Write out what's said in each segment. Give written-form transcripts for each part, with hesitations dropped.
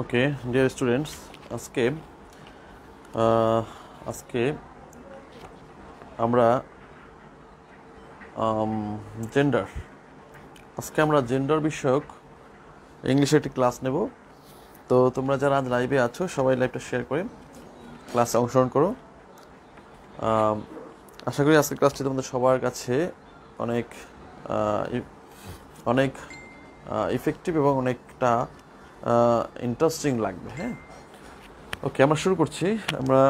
Okay dear students, আজকে আজকে আমরা জেন্ডার জেন্ডার বিষয়ক ইংলিশে একটি ক্লাস নেব। তো তোমরা যারা আজ লাইভে আছো সবাই লাইভটা শেয়ার করে ক্লাসে অংশগ্রহণ করো। আশা করি আজকের ক্লাসটি তোমাদের সবার কাছে অনেক অনেক ইফেক্টিভ এবং অনেকটা ইন্টারেস্টিং লাগবে। হ্যাঁ, ওকে, আমরা শুরু করছি। আমরা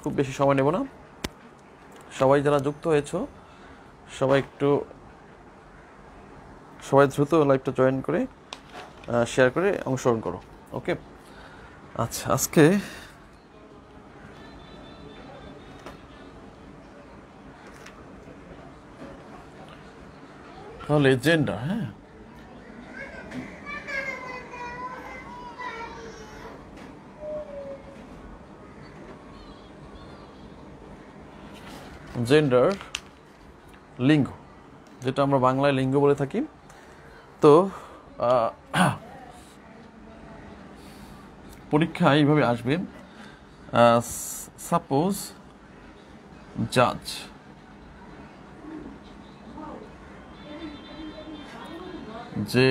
খুব বেশি সময় নেব না। সবাই যারা যুক্ত হয়েছো সবাই দ্রুত লাইভটা জয়েন করে শেয়ার করে অংশগ্রহণ করো। ওকে, আচ্ছা, আজকে তাহলে জেন্ডার, হ্যাঁ, জেন্ডার লিঙ্গ, যেটা আমরা বাংলায় লিঙ্গ বলে থাকি। তো পরীক্ষা এইভাবে আসবে, সাপোজ জাজ, জে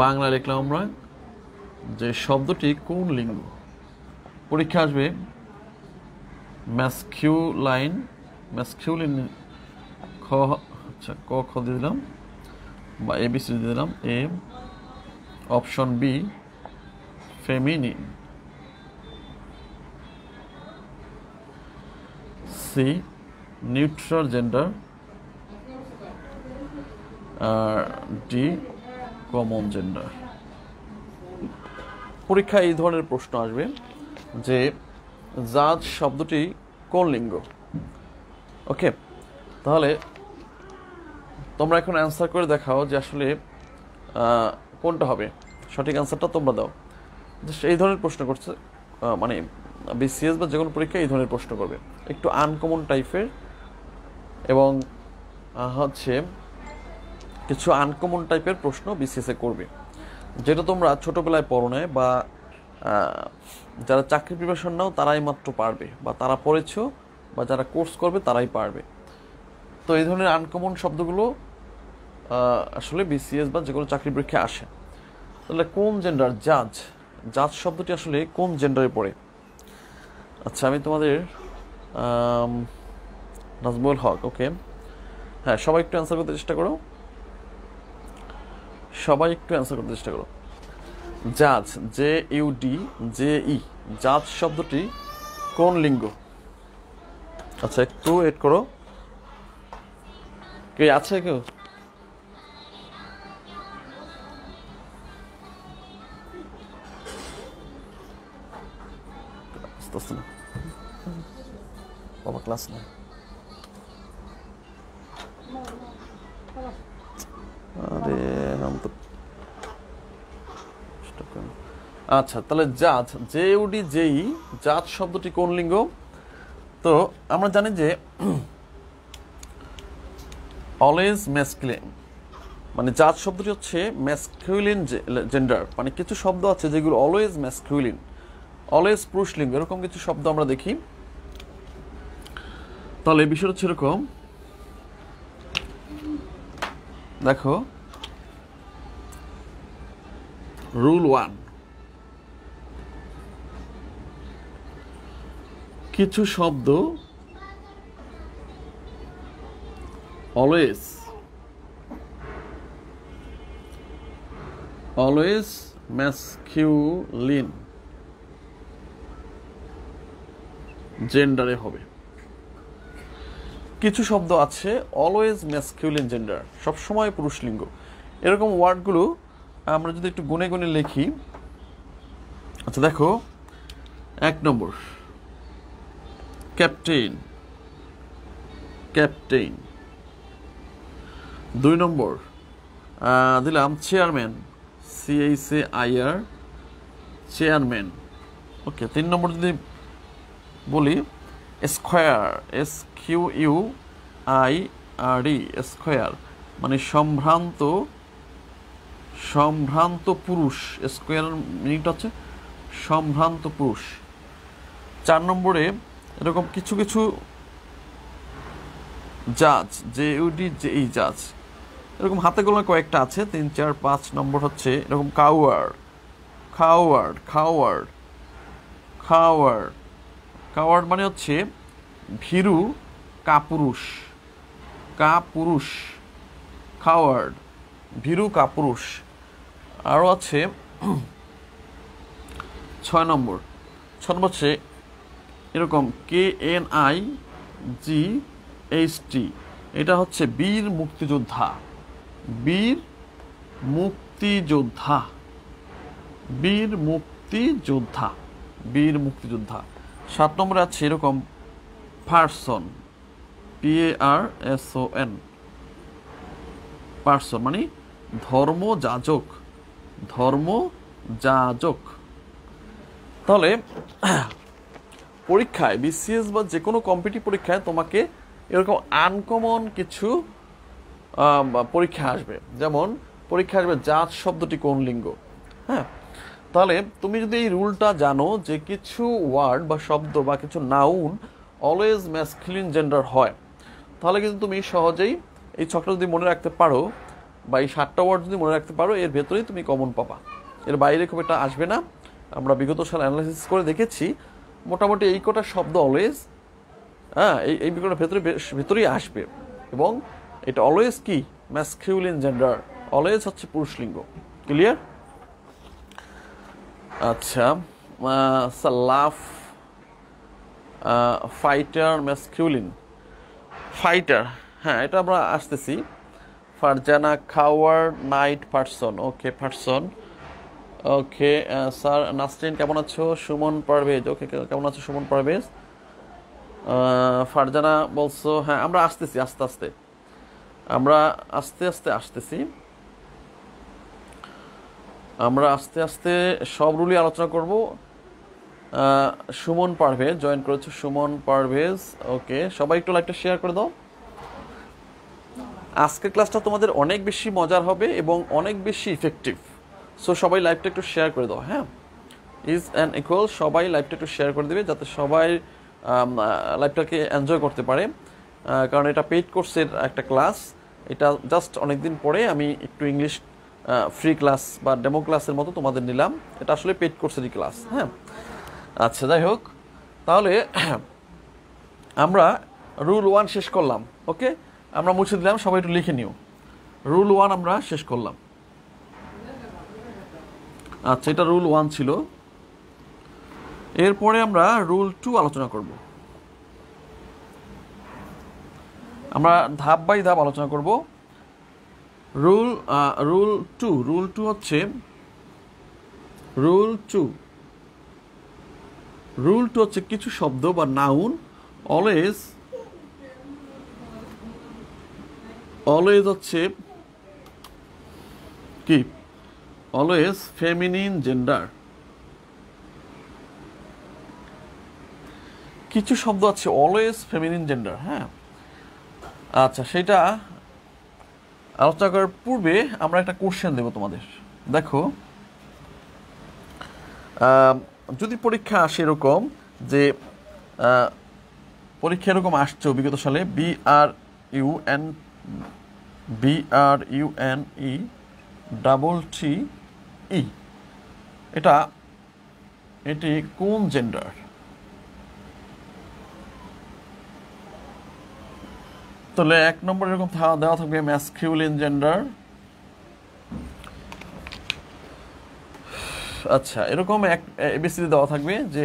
বাংলা লিখলাম আমরা যে শব্দটি কোন লিঙ্গ। পরীক্ষা আসবে ম্যাসকিউলিন ক খ দিয়ে দিলাম বা এবিসি দিয়ে দিলাম। A, option B feminine, C neutral gender, আর ডি কমন জেন্ডার। পরীক্ষায় এই ধরনের প্রশ্ন আসবে যে জাজ শব্দটি কোন লিঙ্গ। ওকে, তাহলে তোমরা এখন অ্যান্সার করে দেখাও যে আসলে কোনটা হবে। সঠিক অ্যান্সারটা তোমরা দাও। এই ধরনের প্রশ্ন করছে, মানে বিসিএস বা যে কোনো পরীক্ষায় এই ধরনের প্রশ্ন করবে, একটু আনকমন টাইপের এবং হচ্ছে কিছু আনকমন টাইপের প্রশ্ন বিসিএসে করবে, যেটা তোমরা ছোটোবেলায় পড়ো নাই বা যারা চাকরি প্রিপারেশন নাও তারাই মাত্র পারবে, বা তারা পড়েছো বা যারা কোর্স করবে তারাই পারবে। তো এই ধরনের আনকমন শব্দগুলো আসলে বিসিএস বা যে কোনো চাকরি পরীক্ষায় আসে। তাহলে কোন জেন্ডার, জাজ শব্দটি আসলে কোন জেন্ডারে পড়ে? আচ্ছা, আমি তোমাদের নাজমুল হক, ওকে, হ্যাঁ, সবাই একটু অ্যান্সার করতে চেষ্টা করো। জাজ, JUDJE, জাজ শব্দটি কোন লিঙ্গ? আচ্ছা, একটু ওয়েট করো। কে আছে কেউ? বাবা ক্লাস না, আরে हम तो। আচ্ছা, তাহলে জাজ, JUDJE, জাজ শব্দটি কোন লিঙ্গ? তো আমরা জানি যে অলওয়েজ ম্যাসকুলিন, মানে জাজ শব্দটি হচ্ছে ম্যাসকুলিন জেন্ডার। মানে কিছু শব্দ আছে যেগুলো অলওয়েজ ম্যাসকুলিন, অলওয়েজ পুরুষ লিঙ্গ, এরকম কিছু শব্দ আমরা দেখি। তাহলে এই বিষয়টা হচ্ছে এরকম, দেখো, রুল 1, কিছু শব্দ অলওয়েজ ম্যাসকিউলিন জেন্ডারে হবে। কিছু শব্দ আছে অলওয়েজ ম্যাসকিউলিন জেন্ডার, সবসময় পুরুষ লিঙ্গ। এরকম ওয়ার্ডগুলো আমরা যদি একটু গুনে গুনে লিখি। আচ্ছা, দেখো, 1 নম্বর ক্যাপ্টেন, 2 নম্বর দিলাম চেয়ারম্যান, CHAIR, চেয়ারম্যান। ওকে, 3 নম্বর যদি বলি স্কোয়ার, SQUARE, SIRE স্কয়ার মানে সম্ভ্রান্ত পুরুষ, স্কয়ার মিনিংটা হচ্ছে সম্ভ্রান্ত পুরুষ। 4 নম্বরে এরকম কিছু কিছু জাজ, JUD জাজ, এরকম হাতে গোনা কয়েকটা আছে। 3, 4, 5 নম্বর হচ্ছে এরকম কাওয়ার্ড মানে হচ্ছে ভীরু কাপুরুষ, কাওয়ার্ড ভীরু কাপুরুষ। আরও আছে 6 নম্বর হচ্ছে এরকম KNIGHT, এটা হচ্ছে বীর মুক্তিযোদ্ধা। 7 নম্বরে আছে এরকম পারসন, PARSON, পারসন মানে ধর্মযাজক। তাহলে পরীক্ষায় BCS বা যে কোনো কম্পিটিটিভ পরীক্ষায় তোমাকে এরকম আনকমন কিছু পরীক্ষা আসবে। যেমন পরীক্ষা আসবে জাত শব্দটি কোন লিঙ্গ। হ্যাঁ, তাহলে তুমি যদি এই রুলটা জানো যে কিছু ওয়ার্ড বা শব্দ বা কিছু নাউন অলওয়েজ ম্যাসকুলিন জেন্ডার হয়, তাহলে কিন্তু তুমি সহজেই এই ছকটা যদি মনে রাখতে পারো বা এই 7টা ওয়ার্ড যদি মনে রাখতে পারো, এর ভেতরেই তুমি কমন পাবা, এর বাইরে খুব একটা আসবে না। আমরা বিগত সাল অ্যানালাইসিস করে দেখেছি মোটামুটি এই কটা শব্দ অলওয়েজ এই বিকটার ভেতরেই আসবে, এবং এটা অলওয়েজ কি ম্যাসকিউলিন জেন্ডার, অলওয়েজ হচ্ছে পুরুষ লিঙ্গ। ক্লিয়ার? আচ্ছা, লাফ, ফাইটার, ম্যাসকিউলিন, ফাইটার, হ্যাঁ এটা আমরা আসতেছি। ফারজানা কাওয়ার্ড, নাইট, পারসন, ওকে পারসন, ওকে স্যার। নাসরিন কেমন আছো? সুমন পারভেজ, ওকে কেমন আছো সুমন পারভেজ? ফারজানা বলছো হ্যাঁ আমরা আসতেছি আস্তে আস্তে, আমরা আস্তে আস্তে সব রুলই আলোচনা করব। সুমন পারভেজ জয়েন করেছো, সুমন পারভেজ, ওকে। সবাই একটু লাইভটা শেয়ার করে দাও। আজকের ক্লাসটা তোমাদের অনেক বেশি মজার হবে এবং অনেক বেশি ইফেক্টিভ, সো সবাই লাইভটা একটু শেয়ার করে দাও। হ্যাঁ, ইজ অ্যান ইকুয়াল, সবাই লাইভটা একটু শেয়ার করে দেবে যাতে সবাই লাইভটাকে এনজয় করতে পারে, কারণ এটা পেইড কোর্সের একটা ক্লাস। এটা জাস্ট অনেকদিন পরে আমি একটু ইংলিশ ফ্রি ক্লাস বা ডেমো ক্লাসের মতো তোমাদের নিলাম, এটা আসলে পেইড কোর্সেরই ক্লাস। হ্যাঁ, আচ্ছা যাই হোক, তাহলে আমরা রুল 1 শেষ করলাম। ওকে, আমরা মুছে দিলাম, সবাই একটু লিখে নিও। রুল 1 আমরা শেষ করলাম। আচ্ছা, এটা রুল 1 ছিল। এরপরে আমরা রুল 2 আলোচনা করব। আমরা ধাপ বাই ধাপ আলোচনা করব। রুল 2 হচ্ছে কিছু শব্দ বা নাউন অলওয়েজ হচ্ছে কি, অলওয়েজ ফেমিনিন জেন্ডার। কিছু শব্দ আছে অলওয়েজ ফেমিনিন জেন্ডার। হ্যাঁ, আচ্ছা, সেটা আলোচনা করার পূর্বে আমরা একটা কোশ্চেন দেব তোমাদের। দেখো, যদি পরীক্ষা আসে এরকম যে পরীক্ষা এরকম আসছে বিগত সালে BRUNETTE, এটি কোন জেন্ডার? তাহলে 1 নম্বর এরকম দেওয়া থাকবে ম্যাসকিউলিন জেন্ডার। আচ্ছা, এরকম এবিসিডি দেওয়া থাকবে যে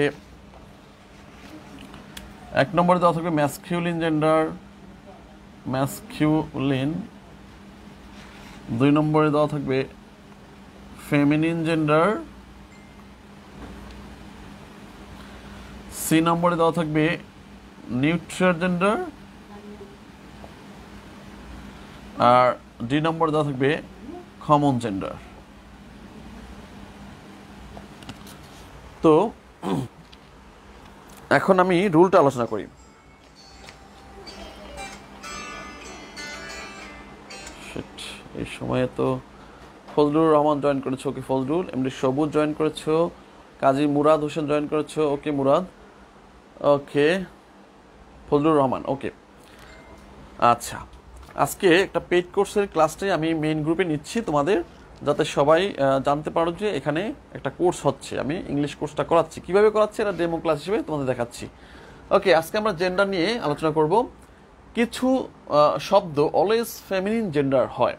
1 নম্বরে দেওয়া থাকবে ম্যাসকিউলিন জেন্ডার, 2 নম্বরে দেওয়া থাকবে ফেমিনিন জেন্ডার, 3 নম্বরে দেওয়া থাকবে নিউট্রাল জেন্ডার, আর 2 নম্বরে দেওয়া থাকবে কমন জেন্ডার। তো এখন আমি রুলটা আলোচনা করি। শিট, এই সময়ে তো ফজলুর রহমান জয়েন করেছো, ওকে ফজলুল। এমডি সবুজ জয়েন করেছো, কাজী মুরাদ হোসেন জয়েন করেছো, ওকে মুরাদ, ওকে ফজলুর রহমান, ওকে। আচ্ছা, আজকে একটা পেইড কোর্সের ক্লাসটাই আমি মেইন গ্রুপে নিচ্ছি তোমাদের, যাতে সবাই জানতে পারো যে এখানে একটা কোর্স হচ্ছে। আমি ইংলিশ কোর্সটা করাচ্ছি, কিভাবে করাচ্ছি এটা ডেমো ক্লাস হিসেবে তোমাদের দেখাচ্ছি। ওকে, আজকে আমরা জেন্ডার নিয়ে আলোচনা করব। কিছু শব্দ অলওয়েজ ফেমিনিন জেন্ডার হয়।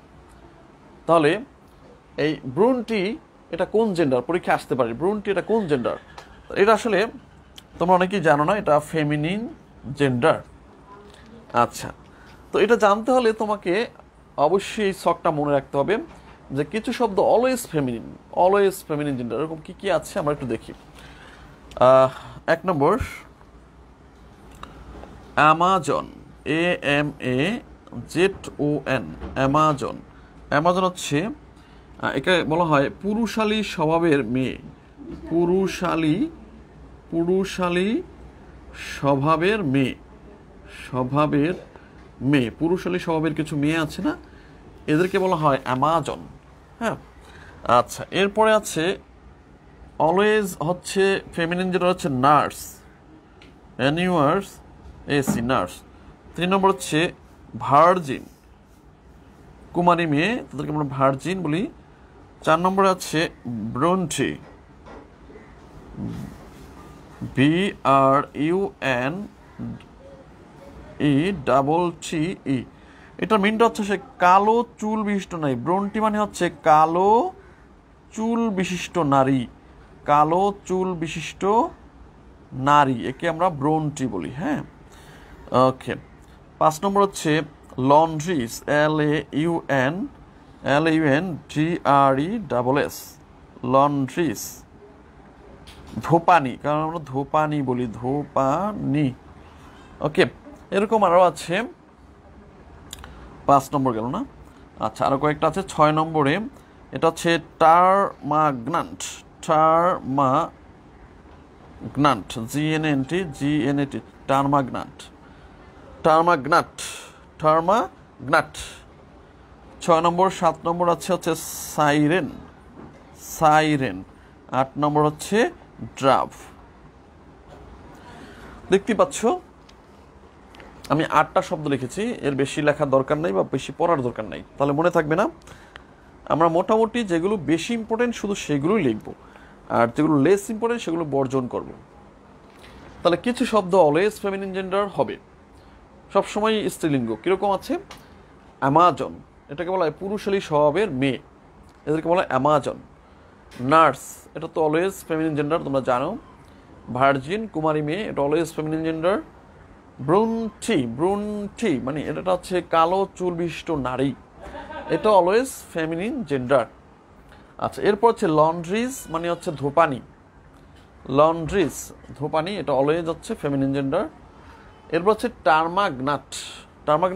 তাহলে এই ব্রুনটি এটা কোন জেন্ডার, পরীক্ষা আসতে পারে। ব্রুনটি এটা কোন জেন্ডার? এটা আসলে তোমরা অনেকেই জানো না, এটা ফেমিনিন জেন্ডার। আচ্ছা, তো এটা জানতে হলে তোমাকে অবশ্যই এই শখটা মনে রাখতে হবে যে কিছু শব্দ অলওয়েজ ফেমিনিন জেন্ডার। এরকম কি কি আছে আমরা একটু দেখি। 1 নম্বর, অ্যামাজন, AMAZON, অ্যামাজন। অ্যামাজন হচ্ছে একে বলা হয় পুরুষালী স্বভাবের মেয়ে। পুরুষালী স্বভাবের মেয়ে, পুরুষালী স্বভাবের কিছু মেয়ে আছে না, এদেরকে বলা হয় অ্যামাজন। হ্যাঁ, আচ্ছা, এরপরে আছে অলওয়েজ হচ্ছে ফেমিনিন, যেটা হচ্ছে নার্স, NURSE, নার্স। 3 নম্বর হচ্ছে ভার্জিন, কুমারী মেয়ে, তাদেরকে আমরা ভার্জিন বলি। 4 নম্বরে আছে ব্রুনটি, BRUNETTE। এটার মিনটা হচ্ছে সে কালো চুল বিশিষ্ট নারী। ব্রন্টি মানে হচ্ছে কালো চুল বিশিষ্ট নারী, কালো চুল বিশিষ্ট নারী, একে আমরা ব্রন্টি বলি। হ্যাঁ, ওকে। 5 নম্বর হচ্ছে লন্ড্রিস, LAUNDRESS, লন্ড্রিস। ধোপানি, কারণ আমরা ধোপানি বলি, ধোপানি। ওকে, এরকম আরও আছে। 5 নম্বর গেল না? আচ্ছা, আরও কয়েকটা আছে। 6 নম্বরে এটা হচ্ছে টারমাগনান্ট, GNNT, টারমাগনাট। 6 নম্বর। 7 নম্বর হচ্ছে সাইরেন। 8 নম্বর হচ্ছে ড্রাফ। দেখতে পাচ্ছ আমি 8টা শব্দ লিখেছি, এর বেশি লেখার দরকার নাই বা বেশি পড়ার দরকার নাই, তাহলে মনে থাকবে না। আমরা মোটামুটি যেগুলো বেশি ইম্পর্টেন্ট শুধু সেগুলোই লিখব, আর যেগুলো লেস ইম্পর্টেন্ট সেগুলো বর্জন করব। তাহলে কিছু শব্দ অলওয়েজ ফেমিনিন জেন্ডার হবে, সবসময় স্ত্রীলিঙ্গ। কীরকম আছে? অ্যামাজন, এটাকে বলা হয় পুরুষালী স্বভাবের মেয়ে, এদেরকে বলা হয় অ্যামাজন। নার্স, এটা তো অলওয়েজ ফেমিনিন জেন্ডার, তোমরা জানো। ভার্জিন, কুমারী মেয়ে, এটা অলওয়েজ ফেমিনিন জেন্ডার। ব্রুনটি মানে এটা হচ্ছে কালো চুল বিশিষ্ট নারী, এটা অলওয়েজ ফেমিনিন জেন্ডার। আচ্ছা, এরপর হচ্ছে লন্ড্রিজ মানে হচ্ছে ধোপানি, ধোপানি, এটা অলওয়েজ হচ্ছে ফেমিনিন জেন্ডার। এরপর হচ্ছে টারমাগনাট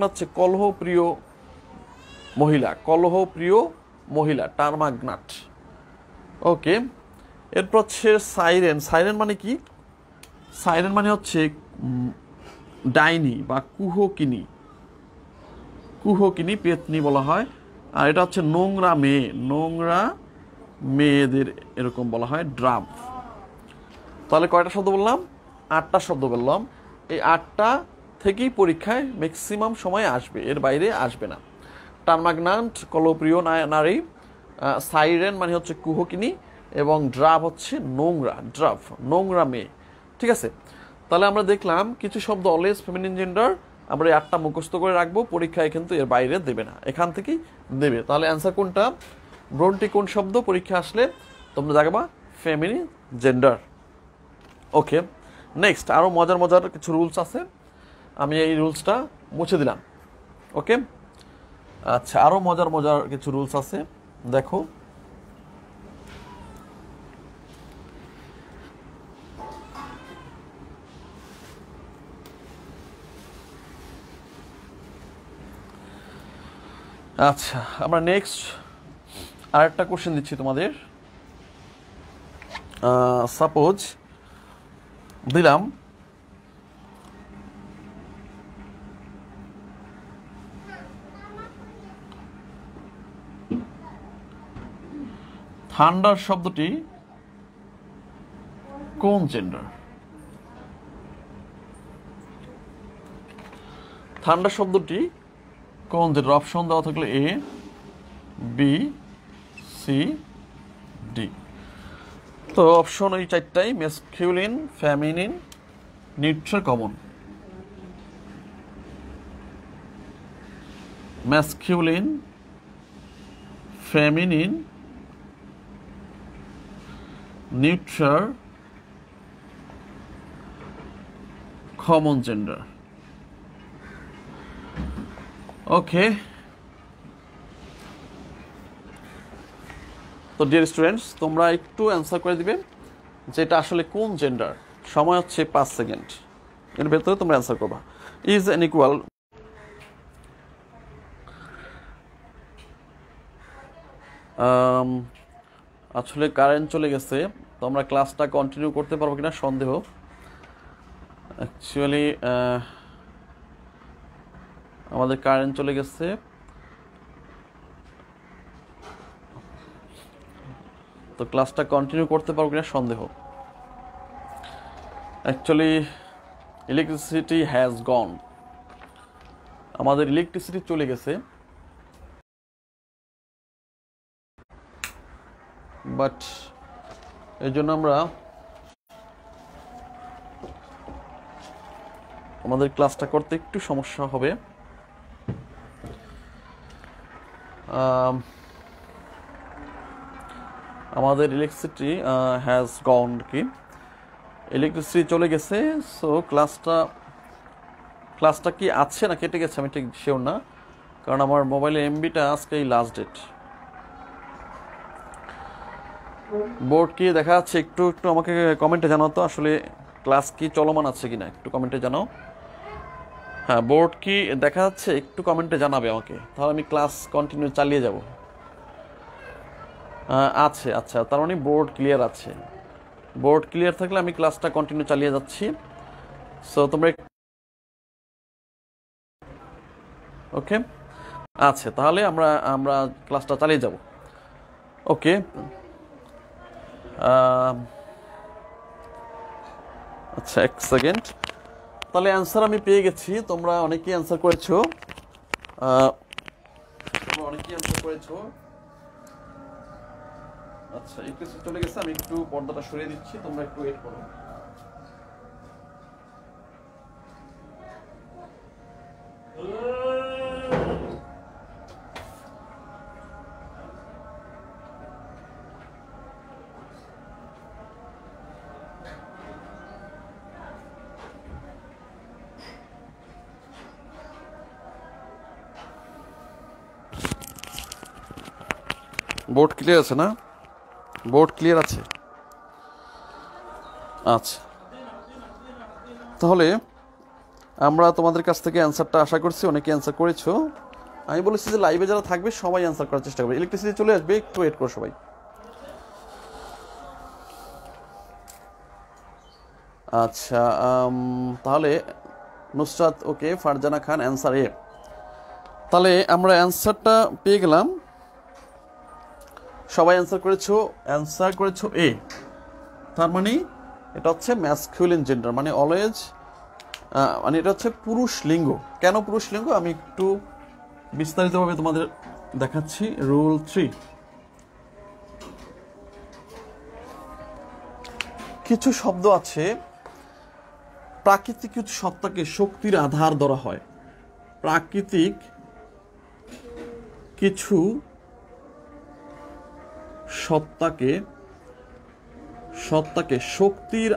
হচ্ছে কলহপ্রিয় মহিলা, টারমাগনাট। ওকে, এরপর হচ্ছে সাইরেন মানে কি? সাইরেন মানে হচ্ছে ডাইনি বা কুহকিনী, পেতনি বলা হয়। আর এটা হচ্ছে নোংরা মেয়েদের এরকম বলা হয় ড্রাফ। তাহলে কয়টা শব্দ বললাম? 8টা শব্দ বললাম। এই 8টা থেকেই পরীক্ষায় ম্যাক্সিমাম সময় আসবে, এর বাইরে আসবে না। টারমাগনান্ট কলপ্রিয় নারী, সাইরেন মানে হচ্ছে কুহকিনী, এবং ড্রাফ হচ্ছে নোংরা মেয়ে। ঠিক আছে, তাহলে আমরা দেখলাম কিছু শব্দ অলওয়েজ ফেমিনিন জেন্ডার, আমরা এই 8টা মুখস্থ করে রাখবো, পরীক্ষায় কিন্তু এর বাইরে দেবে না, এখান থেকেই দেবে। তাহলে অ্যান্সার কোনটা? ব্রন্টি কোন শব্দ? পরীক্ষা আসলে তোমরা দেখবা ফেমিনিন জেন্ডার। ওকে, নেক্সট আরও মজার কিছু রুলস আছে, আমি এই রুলসটা মুছে দিলাম। ওকে, আচ্ছা, আরও মজার কিছু রুলস আছে, দেখো। আচ্ছা, আমরা নেক্সট আরেকটা কোশ্চেন দিচ্ছি তোমাদের। সাপোজ দিলাম থান্ডার শব্দটি কোন জেন্ডার? থান্ডার শব্দটি কোন জেন্ডার? অপশন দেওয়া থাকলে এ, বি, সি, ডি। তো অপশন এই চারটাই, masculine, feminine, neutral, common. Masculine, feminine, neutral, common gender. Okay, তো ডিয়ার স্টুডেন্টস, তোমরা একটু অ্যান্সার করে দিবে যে এটা আসলে কোন জেন্ডার। সময় হচ্ছে 5 সেকেন্ড, এর ভেতরে তোমরা অ্যান্সার করবা। ইজ অ্যান ইকুয়াল, আসলে কারেন্ট চলে গেছে, তো আমরা ক্লাসটা কন্টিনিউ করতে পারবো কিনা সন্দেহ। অ্যাকচুয়ালি আমাদের কারেন্ট চলে গেছে, তো ক্লাসটা কন্টিনিউ করতে পারবো কিনা সন্দেহ। অ্যাকচুয়ালি ইলেকট্রিসিটি হ্যাজ গন, আমাদের ইলেকট্রিসিটি চলে গেছে, বাট এই জন্য আমরা আমাদের ক্লাসটা করতে একটু সমস্যা হবে। আমাদের ইলেকট্রিসিটি হ্যাজ গন, কি ইলেকট্রিসিটি চলে গেছে। সো ক্লাসটা কি আছে না কেটে গেছে আমি ঠিক শিওর না, কারণ আমার মোবাইলে এমবিটা আজকেই লাস্ট ডেট। বোর্ড কি দেখা যাচ্ছে? একটু আমাকে কমেন্টে জানাও তো আসলে ক্লাস কি চলমান আছে কিনা, একটু কমেন্টে জানাও। হ্যাঁ, বোর্ড কি দেখা যাচ্ছে একটু কমেন্টে জানাবে আমাকে, তাহলে আমি ক্লাস কন্টিনিউ চালিয়ে যাব। আছে, আচ্ছা, তার মানে বোর্ড ক্লিয়ার আছে। বোর্ড ক্লিয়ার থাকলে আমি ক্লাসটা কন্টিনিউ চালিয়ে যাচ্ছি। সো তোমরা ওকে আছে, তাহলে আমরা ক্লাসটা চালিয়ে যাব। ওকে, আচ্ছা, 1 সেকেন্ড। তাহলে অ্যান্সার আমি পেয়ে গেছি, তোমরা অনেকেই অ্যান্সার করেছো। আচ্ছা, একটু চলে গেছে, আমি একটু পর্দাটা সরিয়ে দিচ্ছি, তোমরা একটু ওয়েট করো। বোর্ড ক্লিয়ার আছে না? বোর্ড ক্লিয়ার আছে? আচ্ছা, তাহলে আমরা তোমাদের কাছ থেকে অ্যান্সারটা আশা করছি, অনেকে অ্যান্সার করেছো। আমি বলেছি যে লাইভে যারা থাকবে সবাই অ্যান্সার করার চেষ্টা করবে। ইলেকট্রিসিটি চলে আসবে, একটু ওয়েট করো সবাই। আচ্ছা, তাহলে নুসরাত ওকে, ফারজানা খান অ্যান্সার এ। তাহলে আমরা অ্যান্সারটা পেয়ে গেলাম, সবাই অ্যান্সার করেছো এ। তার মানে এটা হচ্ছে ম্যাসকিউলিন জেন্ডার, মানে অলওয়েজ, মানে এটা হচ্ছে পুরুষ লিঙ্গ। কেন পুরুষ লিঙ্গ আমি একটু বিস্তারিতভাবে তোমাদের দেখাচ্ছি। রুল 3, কিছু শব্দ আছে, প্রাকৃতিক কিছু সত্তাকে শক্তির আধার ধরা হয়। প্রাকৃতিক কিছু সত্তাকে শক্তির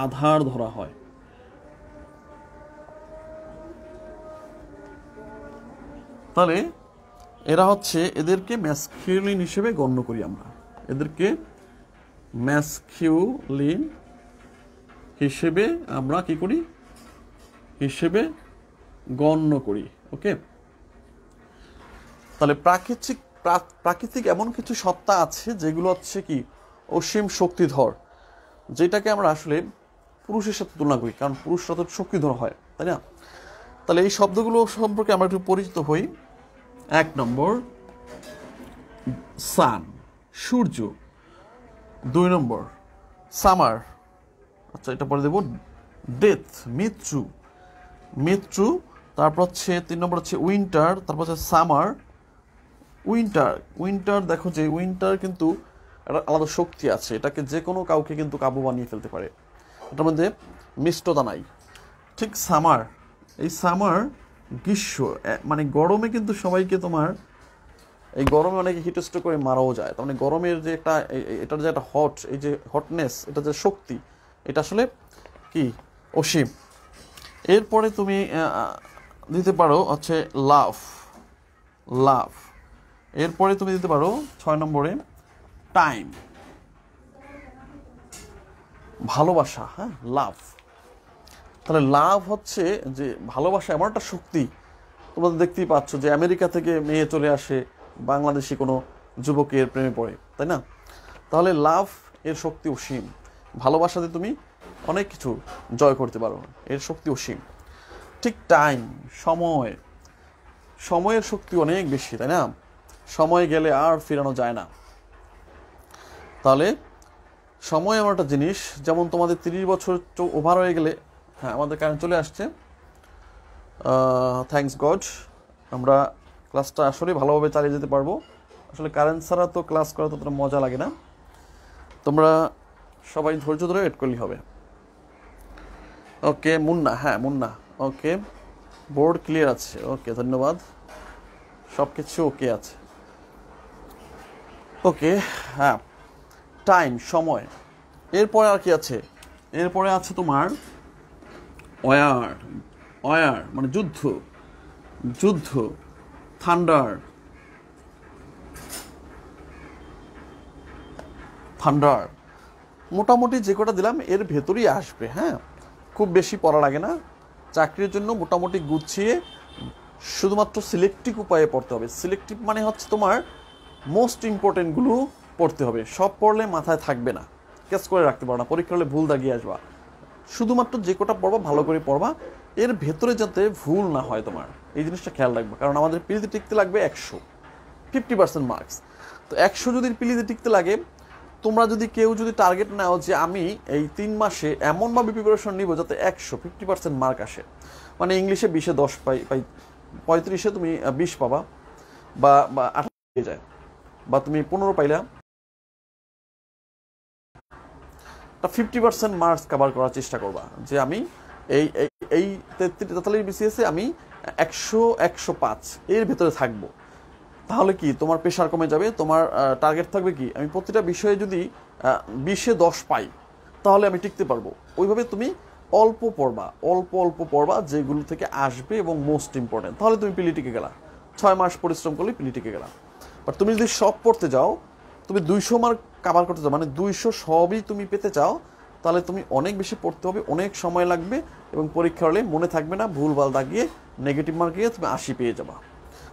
আধার ধরা হয়। তাহলে এরা হচ্ছে, এদেরকে ম্যাসকিউলিন হিসেবে গণ্য করি আমরা, এদেরকে ম্যাসকিউলিন হিসেবে আমরা কি করি, হিসেবে গণ্য করি। ওকে, তাহলে প্রাকৃতিক এমন কিছু সত্তা আছে যেগুলো হচ্ছে কি অসীম শক্তিধর, যেটাকে আমরা আসলে পুরুষের সাথে তুলনা করি, কারণ পুরুষরা তো শক্তিধর হয়, তাই না? তাহলে এই শব্দগুলো সম্পর্কে আমরা একটু পরিচিত হই। 1 নম্বর সান, সূর্য। 2 নম্বর সামার, আচ্ছা এটা পরে দেব ডেথ, মৃত্যু, মৃত্যু। তারপর হচ্ছে 3 নম্বর হচ্ছে উইন্টার, তারপর হচ্ছে সামার, উইন্টার। উইন্টার দেখো যে উইন্টার কিন্তু একটা আলাদা শক্তি আছে, এটাকে যে কোনো কাউকে কিন্তু কাবু বানিয়ে ফেলতে পারে, এটার মধ্যে মিষ্টতা নাই। ঠিক সামার, এই সামার গ্রীষ্ম, মানে গরমে কিন্তু সবাইকে তোমার, এই গরমে অনেকে হিটস্ট্রোক করে মারাও যায়। তার মানে গরমের যে একটা এটার যে একটা হট, এই যে হটনেস, এটা যে শক্তি, এটা আসলে কি অসীম। এরপরে তুমি দিতে পারো হচ্ছে লাভ, লাভ। এরপরে তুমি দিতে পারো 6 নম্বরে টাইম, ভালোবাসা। হ্যাঁ, লাভ। তাহলে লাভ হচ্ছে যে ভালোবাসা এমন একটা শক্তি, তোমরা দেখতেই পাচ্ছ যে আমেরিকা থেকে মেয়ে চলে আসে বাংলাদেশি কোনো যুবকের প্রেমে পড়ে, তাই না? তাহলে লাভ এর শক্তি অসীম, ভালোবাসাতে তুমি অনেক কিছু জয় করতে পারো, এর শক্তি অসীম। ঠিক টাইম, সময়, সময়ের শক্তি অনেক বেশি, তাই না? সময় গেলে আর ফেরানো যায় না। তাহলে সময় এমন একটা জিনিস, যেমন তোমাদের 30 বছর ওভার হয়ে গেলে, হ্যাঁ আমাদের কারেন্ট চলে আসছে, থ্যাঙ্কস গড, আমরা ক্লাসটা আসলে ভালোভাবে চালিয়ে যেতে পারবো। আসলে কারেন্ট ছাড়া তো ক্লাস করা ততটা মজা লাগে না, তোমরা সবাই ধৈর্য ধরে ওয়েট করলেই হবে। ওকে মুন্না, হ্যাঁ মুন্না, ওকে বোর্ড ক্লিয়ার আছে, ওকে ধন্যবাদ, সব কিছু ওকে আছে। ওকে, হ্যাঁ টাইম, সময়। এরপরে আর কি আছে? এরপরে আছে তোমার ওয়ার, ওয়ার মানে যুদ্ধ, যুদ্ধ, থান্ডার, থান্ডার। মোটামুটি যে কটা দিলাম এর ভেতরেই আসবে, হ্যাঁ খুব বেশি পড়া লাগে না। চাকরির জন্য মোটামুটি গুছিয়ে শুধুমাত্র সিলেক্টিভ উপায়ে পড়তে হবে। সিলেক্টিভ মানে হচ্ছে তোমার মোস্ট ইম্পর্টেন্টগুলো পড়তে হবে, সব পড়লে মাথায় থাকবে না, ক্যাচ করে রাখতে পারো না, পরীক্ষা হলে ভুল দাগিয়ে আসবা। শুধুমাত্র যে কটা পড়বা ভালো করে পড়বা, এর ভেতরে যাতে ভুল না হয় তোমার, এই জিনিসটা খেয়াল রাখবা। কারণ আমাদের পিলিতে টিকতে লাগবে 100, 50% মার্কস। তো 100 যদি পিলিতে টিকতে লাগে, তোমরা যদি কেউ যদি টার্গেট নাও যে আমি এই 3 মাসে এমনভাবে প্রিপারেশন নিব যাতে 100, 50% মার্ক আসে, মানে ইংলিশে 20-এ 10 পাই, 35-এ তুমি 20 পাবা, বা 18 পেয়ে যায়, বা তুমি 15 পাইলা, 50% মার্কস কভার করার চেষ্টা করবা যে আমি এই এই 43 বিসিএসে আমি 100, 105 এর ভিতরে থাকবো। তাহলে কি তোমার প্রেশার কমে যাবে, তোমার টার্গেট থাকবে কি আমি প্রতিটা বিষয়ে যদি 20-এ 10 পাই তাহলে আমি টিকতে পারবো। ওইভাবে তুমি অল্প পড়বা, অল্প অল্প পড়বা যেগুলো থেকে আসবে এবং মোস্ট ইম্পর্টেন্ট, তাহলে তুমি পিলি টিকে গেলা। 6 মাস পরিশ্রম করলে পিলি টিকে গেলা। বাট তুমি যদি সব পড়তে যাও, তুমি 200 মার্ক কাভার করতে চাও, মানে 200 সবই তুমি পেতে চাও, তাহলে তুমি অনেক বেশি পড়তে হবে, অনেক সময় লাগবে, এবং পরীক্ষা হলে মনে থাকবে না, ভুলভাল দাগিয়ে নেগেটিভ মার্ক গিয়ে তুমি 80 পেয়ে যাবা।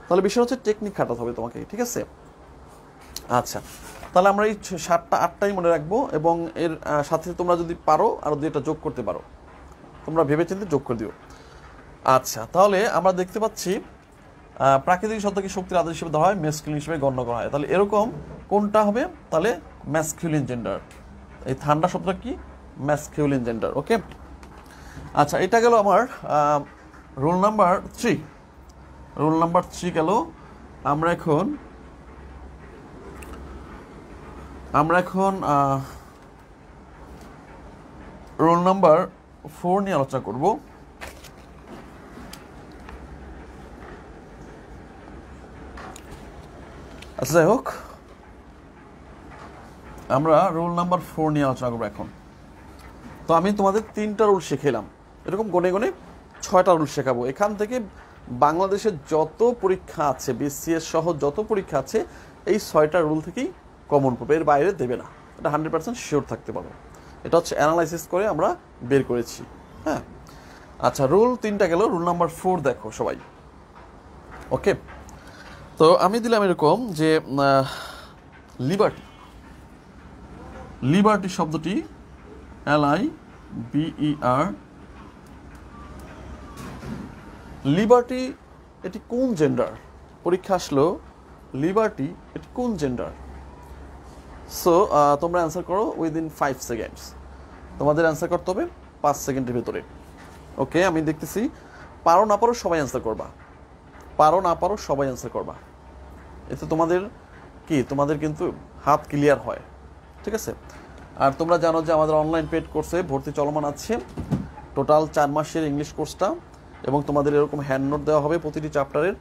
তাহলে বিষয় হচ্ছে টেকনিক খাটাতে হবে তোমাকে, ঠিক আছে? আচ্ছা, তাহলে আমরা এই 7টা 8টাই মনে রাখবো, এবং এর সাথে তোমরা যদি পারো আরও 2টা যোগ করতে পারো, তোমরা ভেবেচিন্তে যোগ করে দিও। আচ্ছা, তাহলে আমরা দেখতে পাচ্ছি প্রাকৃতিক সত্তাকে শক্তির আধার হিসেবে ধরা হয়, ম্যাসকুলিন হিসেবে গণ্য করা হয়। তাহলে এরকম কোনটা হবে? তাহলে ম্যাসকুলিন জেন্ডার। এই ঠান্ডা শব্দটা কি? Masculine gender. ওকে, আচ্ছা এটা গেল আমার রোল নাম্বার 3। রোল নাম্বার 3 গেল। আমরা এখন রোল নাম্বার 4 নিয়ে আলোচনা করব। আচ্ছা যাই হোক, আমরা রোল নাম্বার 4 নিয়ে আলোচনা করবো এখন। তো আমি তোমাদের 3টা রুল শিখেলাম, এরকম গনে গনে 6টা রুল শেখাবো। এখান থেকে বাংলাদেশের যত পরীক্ষা আছে, বিসিএস সহ যত পরীক্ষা আছে, এই 6টা রুল থেকেই কমন পড়বে, এর বাইরে দেবে না, এটা 100% শিওর থাকতে পারো। এটা হচ্ছে অ্যানালাইসিস করে আমরা বের করেছি। হ্যাঁ, আচ্ছা রুল 3টা গেল। রুল নাম্বার 4 দেখো সবাই। ওকে, তো আমি দিলাম এরকম যে লিবার্টি, লিবার্টি শব্দটি LIBER, লিবার্টি এটি কোন জেন্ডার? পরীক্ষা আসলো লিবার্টি এটি কোন জেন্ডার? সো তোমরা অ্যান্সার করো উইদিন 5 সেকেন্ডস। তোমাদের অ্যান্সার করতে হবে 5 সেকেন্ডের ভেতরে। ওকে, আমি দেখতেছি পারো না পারো সবাই অ্যান্সার করবা, পারো না পারো সবাই অ্যান্সার করবা। এতে তোমাদের তোমাদের কিন্তু হাত ক্লিয়ার হয়, ঠিক আছে? আর তোমরা জানো যে আমাদের অনলাইন পেড কোর্সে ভর্তি চলমান আছে, টোটাল 4 মাসের ইংলিশ কোর্সটা, এবং তোমাদের এরকম হ্যান্ড নোট দেওয়া হবে প্রতিটি চ্যাপ্টারের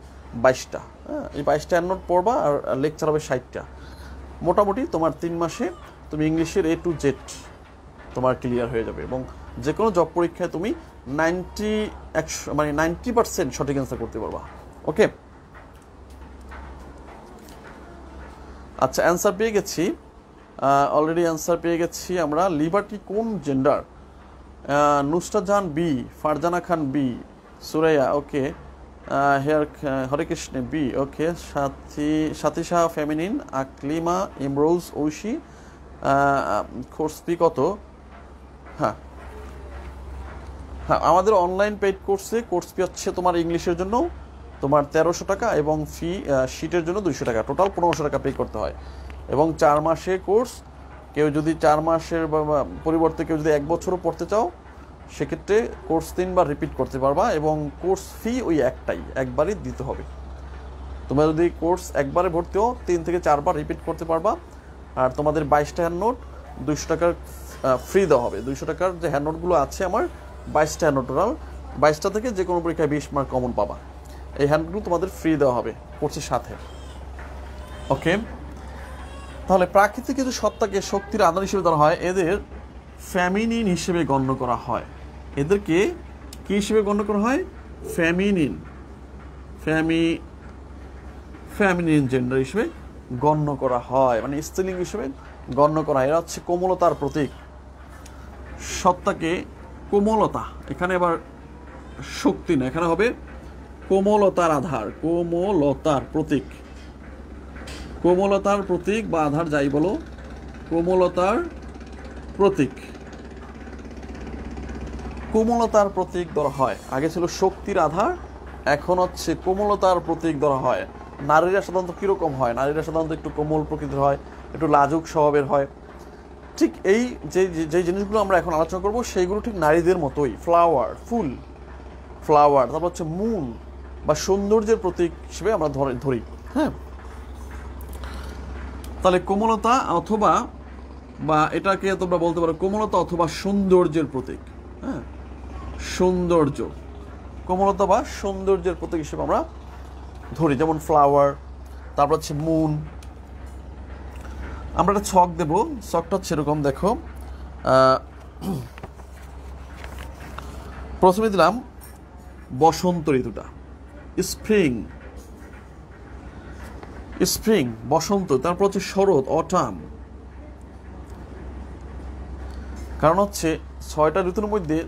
22টা। হ্যাঁ, এই 22টা হ্যান্ড নোট পড়বা আর লেকচার হবে 60টা। মোটামুটি তোমার 3 মাসে তুমি ইংলিশের A to Z তোমার ক্লিয়ার হয়ে যাবে, এবং যে কোনো জব পরীক্ষায় তুমি 90% সঠিক অ্যান্সার করতে পারবা। ওকে, আচ্ছা, অ্যান্সার পেয়ে গেছি, অলরেডি অ্যান্সার পেয়ে গেছি আমরা। লিবার্টি কোন জেন্ডার? নুসরাত জাহান বি, ফারজানা খান বি, সুরাইয়া ওকে, হরে কৃষ্ণ বি okay, Sathi Shah feminine, Aklima Imroz Oishi, course fee কত? হ্যাঁ, আমাদের অনলাইন পেইড কোর্সে কোর্স ফি হচ্ছে তোমার ইংলিশের জন্য তোমার 1300 টাকা, এবং ফি শিটের জন্য 200 টাকা, টোটাল 1500 টাকা পে করতে হয়। এবং 4 মাসে কোর্স, কেউ যদি 4 মাসের পরিবর্তে কেউ যদি 1 বছরও পড়তে চাও, সেক্ষেত্রে কোর্স 3 বার রিপিট করতে পারবা, এবং কোর্স ফি ওই একবারই দিতে হবে। তোমরা যদি কোর্স একবারে ভর্তি হও 3 থেকে 4 বার রিপিট করতে পারবা। আর তোমাদের 22টা হ্যান্ড নোট 200 টাকার ফ্রি দেওয়া হবে। 200 টাকার যে হ্যান্ড নোটগুলো আছে আমার 22টা হ্যান্ড নোট, টোটাল 22টা থেকে যে কোনো পরীক্ষায় 20 মার্ক কমন পাবা। এই হ্যান্ডগুলো তোমাদের ফ্রি দেওয়া হবে কোর্সের সাথে। ওকে, তাহলে প্রাকৃতিক কিছু সত্তাকে শক্তির আধার হিসেবে ধরা হয়, এদের ফেমিনিন হিসেবে গণ্য করা হয়। এদেরকে কি হিসেবে গণ্য করা হয়? ফেমিনিন, ফেমিনিন জেন্ডার হিসেবে গণ্য করা হয়, মানে স্ত্রীলিঙ্গ হিসেবে গণ্য করা হয়। এরা হচ্ছে কোমলতার প্রতীক। সত্তাকে কোমলতা, এখানে আবার শক্তি না, এখানে হবে কোমলতার আধার, কোমলতার প্রতীক, কোমলতার প্রতীক বা আধার যাই বলো, কোমলতার প্রতীক, কোমলতার প্রতীক ধরা হয়। আগে ছিল শক্তির আধার, এখন হচ্ছে কোমলতার প্রতীক ধরা হয়। নারীরা সাধারণত কীরকম হয়? নারীরা সাধারণত একটু কোমল প্রকৃতির হয়, একটু লাজুক স্বভাবের হয়। ঠিক এই যে জিনিসগুলো আমরা এখন আলোচনা করব সেইগুলো ঠিক নারীদের মতোই। ফ্লাওয়ার, ফুল, ফ্লাওয়ার, তারপর হচ্ছে মুন বা সৌন্দর্যের প্রতীক হিসেবে আমরা ধরি। হ্যাঁ, তাহলে কোমলতা অথবা বা এটাকে তোমরা বলতে পারো কোমলতা অথবা সৌন্দর্যের প্রতীক। হ্যাঁ, সৌন্দর্য, কোমলতা বা সৌন্দর্যের প্রতীক হিসেবে আমরা ধরি, যেমন ফ্লাওয়ার, তারপর হচ্ছে মুন। আমরা একটা ছক দেব, ছকটা হচ্ছে এরকম, দেখো প্রথমে দিলাম বসন্ত ঋতুটা, স্প্রিং, বসন্ত, তারপর হচ্ছে শরৎ, অটাম। কারণ হচ্ছে 6টা ঋতুর মধ্যে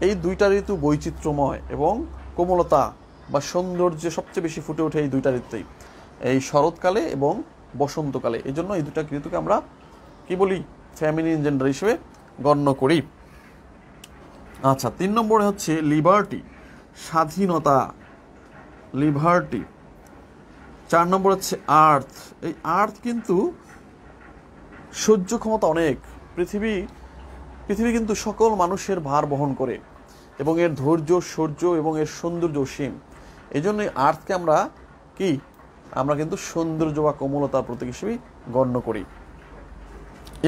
এই 2টা ঋতু বৈচিত্র্যময়, এবং কোমলতা বা সৌন্দর্য সবচেয়ে বেশি ফুটে ওঠে এই 2টা ঋতুতেই, এই শরৎকালে এবং বসন্তকালে। এই জন্য এই 2টা ঋতুকে আমরা কি বলি? ফেমিনিন জেন্ডার হিসেবে গণ্য করি। আচ্ছা, 3 নম্বরে হচ্ছে লিবার্টি, স্বাধীনতা, লিবার্টি। 4 নম্বর হচ্ছে আর্থ। এই আর্থ কিন্তু সহ্য ক্ষমতা অনেক। পৃথিবী কিন্তু সকল মানুষের ভার বহন করে, এবং এর ধৈর্য, সৌর্য এবং এর সৌন্দর্য অসীম। এই জন্য আর্থকে আমরা কিন্তু সৌন্দর্য বা কোমলতার প্রতীক হিসেবে গণ্য করি।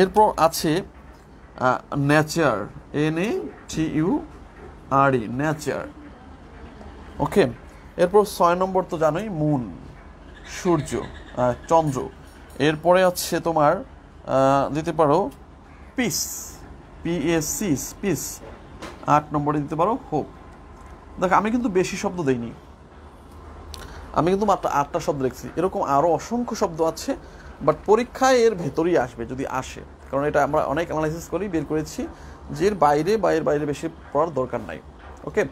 এরপর আছে নেচার, NATURE, নেচার। ওকে, এরপর 6 নম্বর তো জানোই, মুন, সূর্য, চন্দ্র। এরপরে হচ্ছে তোমার দিতে পারো পিস, PAC, পিস। 8 নম্বরে দিতে পারো হোপ। দেখো, আমি কিন্তু বেশি শব্দ দেইনি, আমি কিন্তু মাত্র 8টা শব্দ লিখছি। এরকম আরও অসংখ্য শব্দ আছে, বাট পরীক্ষায় এর ভেতরেই আসবে যদি আসে, কারণ এটা আমরা অনেক অ্যানালাইসিস করি, বের করেছি যে এর বাইরে বেশি পড়ার দরকার নাই। ওকে,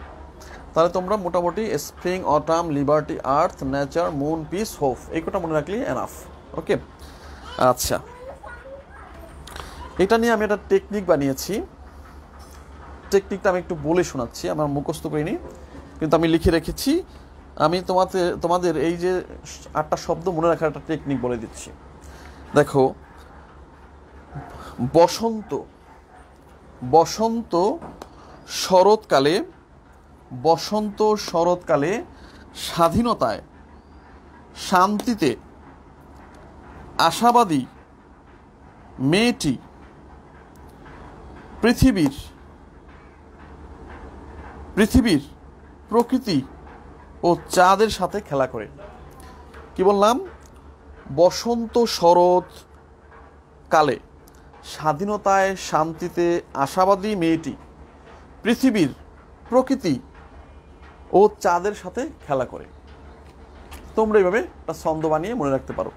তাহলে তোমরা মোটামুটি স্প্রিং, অটাম, লিবার্টি, আর্থ, নেচার, মুন, পিস, হোপ, এই কটা মনে রাখলেই এনাফ। ওকে, আচ্ছা, এটা নিয়ে আমি একটা টেকনিক বানিয়েছি। টেকনিকটা আমি একটু বলে শোনাচ্ছি, আমার মুখস্থ করিনি, কিন্তু আমি লিখে রেখেছি। আমি তোমাদের এই যে 8টা শব্দ মনে রাখার একটা টেকনিক বলে দিচ্ছি। দেখো, বসন্ত, বসন্ত শরৎকালে, বসন্ত শরৎকালে স্বাধীনতায় শান্তিতে আশাবাদী মেয়েটি পৃথিবীর প্রকৃতি ও চাঁদের সাথে খেলা করে। কি বললাম? বসন্ত শরৎ কালে স্বাধীনতায় শান্তিতে আশাবাদী মেয়েটি পৃথিবীর প্রকৃতি ও চাঁদের সাথে খেলা করে। তোমরা এইভাবে একটা ছন্দ বানিয়ে মনে রাখতে পারো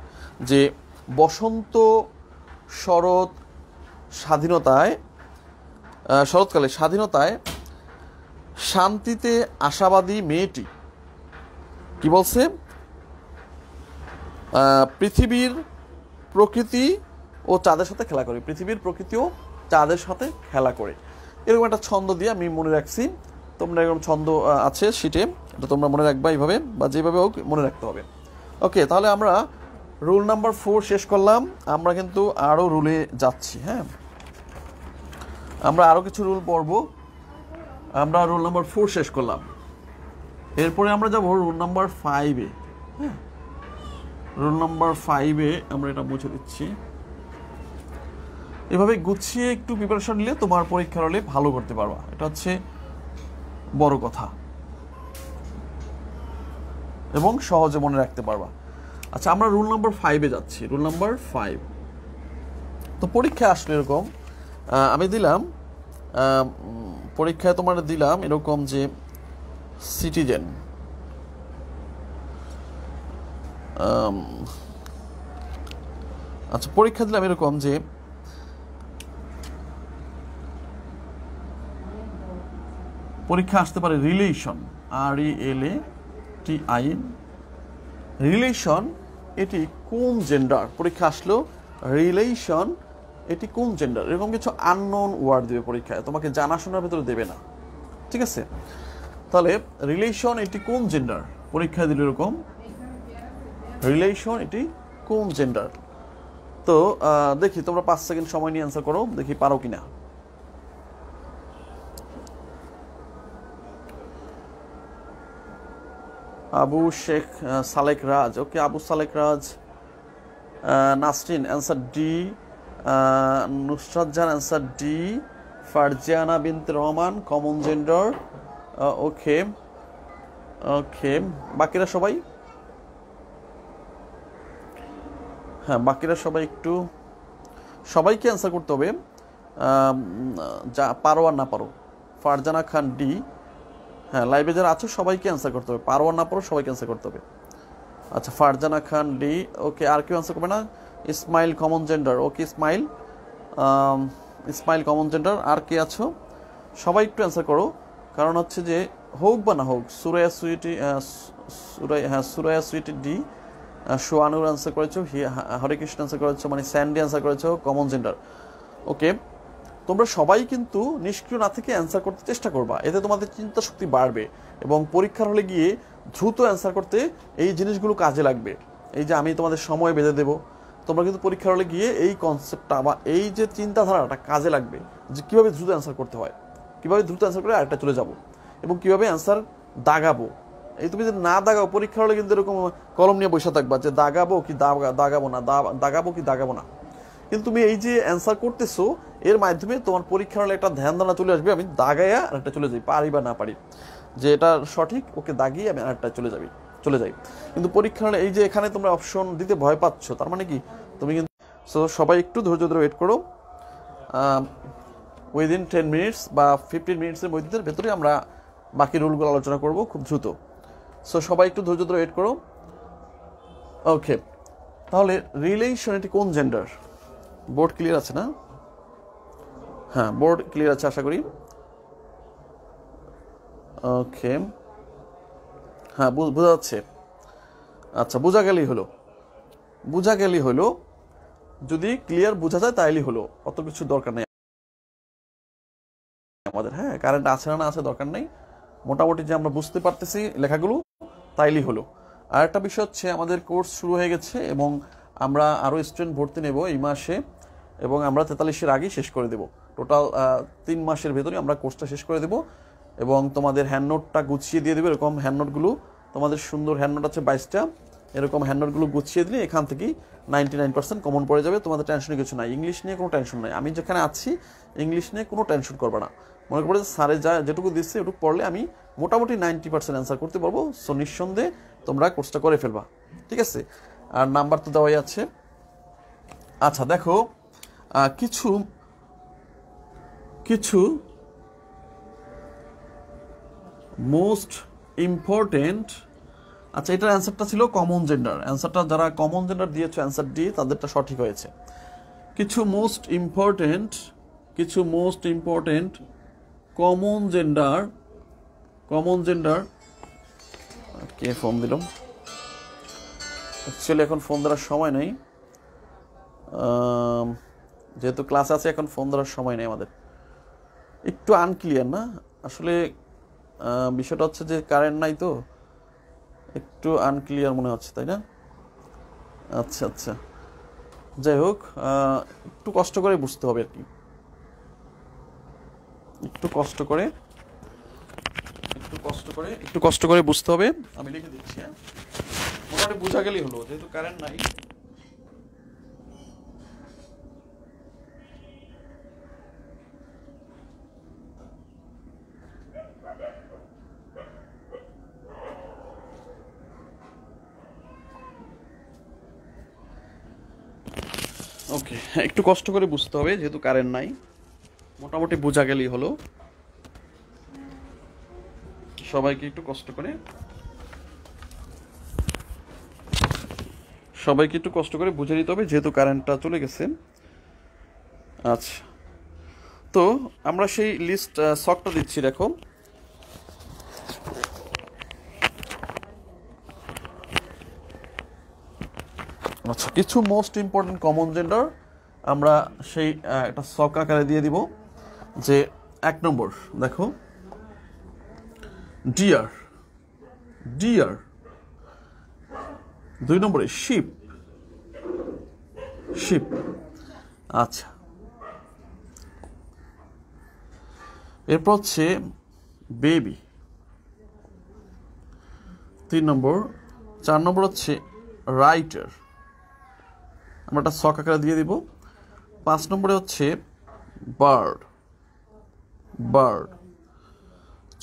যে বসন্ত শরৎ স্বাধীনতায়, শরৎকালে স্বাধীনতায় শান্তিতে আশাবাদী মেয়েটি কি বলছে? পৃথিবীর প্রকৃতি ও চাঁদের সাথে খেলা করে, পৃথিবীর প্রকৃতি ও চাঁদের সাথে খেলা করে। এরকম একটা ছন্দ দিয়ে আমি মনে রাখছি। তোমরা এরকম ছন্দ আছে শিটে, এটা তোমরা মনে রাখবা এইভাবে, বা যেভাবে হোক মনে রাখতে হবে। ওকে, তাহলে আমরা রুল নাম্বার 4 শেষ করলাম। আমরা কিন্তু আরও রুলে যাচ্ছি। হ্যাঁ, আমরা আরও কিছু রুল পড়ব। আমরা রুল নাম্বার 4 শেষ করলাম, এরপরে আমরা যাব রুল নাম্বার 5-এ। হ্যাঁ, রুল নাম্বার 5-এ আমরা এটা মুছে দিচ্ছি। এভাবে গুছিয়ে একটু প্রিপারেশন নিলে তোমার পরীক্ষার হলে ভালো করতে পারবা, এটা হচ্ছে বড় কথা, এবং সহজে মনে রাখতে পারবা। আচ্ছা, আমরা রুল নাম্বার 5-এ যাচ্ছি। রুল নাম্বার 5, তো পরীক্ষায় আসলে এরকম আমি দিলাম, পরীক্ষায় তোমার দিলাম এরকম যে সিটিজেন, আচ্ছা পরীক্ষা দিলাম এরকম যে পরীক্ষা আসতে পারে রিলেশন, RELATION, রিলেশন এটি কোন জেন্ডার? পরীক্ষা আসলো রিলেশন এটি কোন জেন্ডার, এরকম কিছু আননোন ওয়ার্ড দেবে পরীক্ষায়, তোমাকে জানাশোনার ভেতরে দেবে না, ঠিক আছে? তাহলে রিলেশন এটি কোন জেন্ডার, পরীক্ষায় দিল এরকম রিলেশন এটি কোন জেন্ডার। তো দেখি তোমরা 5 সেকেন্ড সময় নিয়ে অ্যান্সার করো, দেখি পারো কিনা। Abu Sheikh Salek Raj, okay Abu Salek Raj. Nasrin answer D. Nusrat Jahan answer D. Farzana Binte Rahman common gender. Okay okay, বাকিরা সবাই? হ্যাঁ, বাকিরা সবাই একটু, সবাইকে অ্যান্সার করতে হবে, যা পারো আর না পারো। ফারজানা খান ডি। হ্যাঁ, লাইভে যারা আছো সবাইকে অ্যান্সার করতে হবে, পারো আর না পারো সবাইকে অ্যান্সার করতে হবে। আচ্ছা, ফারজানা খান ডি। ওকে, আর কেউ অ্যান্সার করবে না? Ismail common gender. Okay Ismail, Ismail common gender. আর কে আছো? সবাই একটু অ্যান্সার করো, কারণ হচ্ছে যে হোক বা না হোক, সুরায়া সুইটি, হ্যাঁ সুরায়া সুইটি ডি। সোয়ানুর অ্যান্সার করেছো, হরেকৃষ্ণ অ্যান্সার করেছো, মানে স্যান্ডি অ্যান্সার করেছো কমন জেন্ডার। ওকে, তোমরা সবাই কিন্তু নিষ্ক্রিয় না থেকে অ্যান্সার করতে চেষ্টা করবা, এতে তোমাদের চিন্তা শক্তি বাড়বে এবং পরীক্ষার হলে গিয়ে দ্রুত অ্যান্সার করতে এই জিনিসগুলো কাজে লাগবে। এই যে আমি তোমাদের সময় বেঁধে দেবো, তোমরা কিন্তু পরীক্ষার হলে গিয়ে এই কনসেপ্টটা বা এই যে চিন্তাধারাটা কাজে লাগবে, যে কীভাবে দ্রুত অ্যান্সার করতে হয়, কীভাবে দ্রুত অ্যান্সার করে আরেকটা চলে যাব, এবং কীভাবে অ্যান্সার দাগাবো। এই তুমি যদি না দাগাও পরীক্ষার হলে কিন্তু এরকম কলম নিয়ে বসে থাকবা যে দাগাবো কি দাগাবো না, দাগাবো কি দাগাবো না। কিন্তু তুমি এই যে অ্যান্সার করতেছো, এর মাধ্যমে তোমার পরীক্ষার হলে একটা ধ্যান ধারণা চলে আসবে, আমি দাগাইয়া আরেকটা চলে যাই, পারি বা না পারি, যে এটা সঠিক ওকে দাগিয়ে আমি আরেকটা চলে যাই। কিন্তু পরীক্ষার হলে এই যে এখানে তোমরা অপশন দিতে ভয় পাচ্ছ, তার মানে কি তুমি কিন্তু, সবাই একটু ধৈর্য ধরে ওয়েট করো। উইদিন 10 মিনিটস বা 15 মিনিটসের ভেতরে আমরা বাকি রুলগুলো আলোচনা করব খুব দ্রুত। সবাই একটু ধৈর্য ধরে ওয়েট করো। ওকে, তাহলে রিলেশন এটি কোন জেন্ডার? বোর্ড ক্লিয়ার আছে না? হ্যাঁ, বোর্ড ক্লিয়ার আছে আশা করি। ওকে, হ্যাঁ বোঝা যাচ্ছে। আচ্ছা, বোঝা গেলেই হলো, যদি ক্লিয়ার বোঝা যায় তাইলেই হলো, অত কিছু দরকার নেই আমাদের। হ্যাঁ, কারেন্ট আছে না আছে দরকার নেই, মোটামুটি যে আমরা বুঝতে পারতেছি লেখাগুলো তাইলেই হলো। আর একটা বিষয় হচ্ছে আমাদের কোর্স শুরু হয়ে গেছে এবং আমরা আরও স্টুডেন্ট ভর্তি নেব এই মাসে, এবং আমরা 43-এর আগেই শেষ করে দেব। টোটাল 3 মাসের ভেতরে আমরা কোর্সটা শেষ করে দেব এবং তোমাদের হ্যান্ডনোটটা গুছিয়ে দিয়ে দেবে। এরকম হ্যান্ডনোটগুলো তোমাদের সুন্দর হ্যান্ডনোট আছে 22টা, এরকম হ্যান্ডনোটগুলো গুছিয়ে দিলে এখান থেকেই 99% কমন পড়ে যাবে। তোমাদের টেনশনের কিছু নাই, ইংলিশ নিয়ে কোনো টেনশন নাই। আমি যেখানে আছি ইংলিশ নিয়ে কোনো টেনশন করবে না। মনে করবে যে স্যারে যেটুকু দিচ্ছে ওটুকু পড়লে আমি মোটামুটি 90% অ্যান্সার করতে পারবো। সো নিঃসন্দেহে তোমরা কোর্সটা করে ফেলবা, ঠিক আছে? আর নাম্বার তো দেওয়াই আছে। আচ্ছা দেখো, কিছু কিছু মোস্ট ইম্পর্টেন্ট, আচ্ছা এটার অ্যান্সারটা ছিল কমন জেন্ডার। অ্যান্সারটা যারা কমন জেন্ডার দিয়েছো অ্যান্সার দিয়ে তাদেরটা সঠিক হয়েছে। কিছু মোস্ট ইম্পর্টেন্ট কমন জেন্ডার কে ফোন দিল? অ্যাকচুয়ালি এখন ফোন ধরার সময় নেই, যেহেতু ক্লাস আছে এখন ফোন ধরার সময় নেই আমাদের। একটু আনক্লিয়ার না আসলে, বিষয়টা হচ্ছে যে কারেন্ট নাই তো একটু আনক্লিয়ার মনে হচ্ছে, তাই না? আচ্ছা আচ্ছা, যাই হোক, একটু কষ্ট করে বুঝতে হবে আর কি, একটু কষ্ট করে বুঝতে হবে। আমি লিখে দিচ্ছি, হ্যাঁ, মোটামুটি বোঝা গেলেই হলো, যেহেতু কারেন্ট নাই। ওকে, একটু কষ্ট করে বুঝতে হবে যেহেতু কারেন্ট নাই, মোটামুটি বোঝা গেলেই হলো। সবাইকে একটু কষ্ট করে বুঝে নিতে হবে যেহেতু কারেন্টটা চলে গেছে। আচ্ছা, তো আমরা সেই লিস্ট শকটা দিচ্ছি, দেখো। আচ্ছা, কিছু মোস্ট ইম্পর্টেন্ট কমন জেন্ডার আমরা সেই একটা শক আকারে দিয়ে দিব। যে 1 নম্বর দেখো, ডিয়ার। 2 নম্বরে শিপ। আচ্ছা, এরপর হচ্ছে বেবি 3 নম্বর। 4 নম্বর হচ্ছে রাইটার, আমরা একটা শক আকারে দিয়ে দিব। 5 নম্বরে হচ্ছে বার্ড।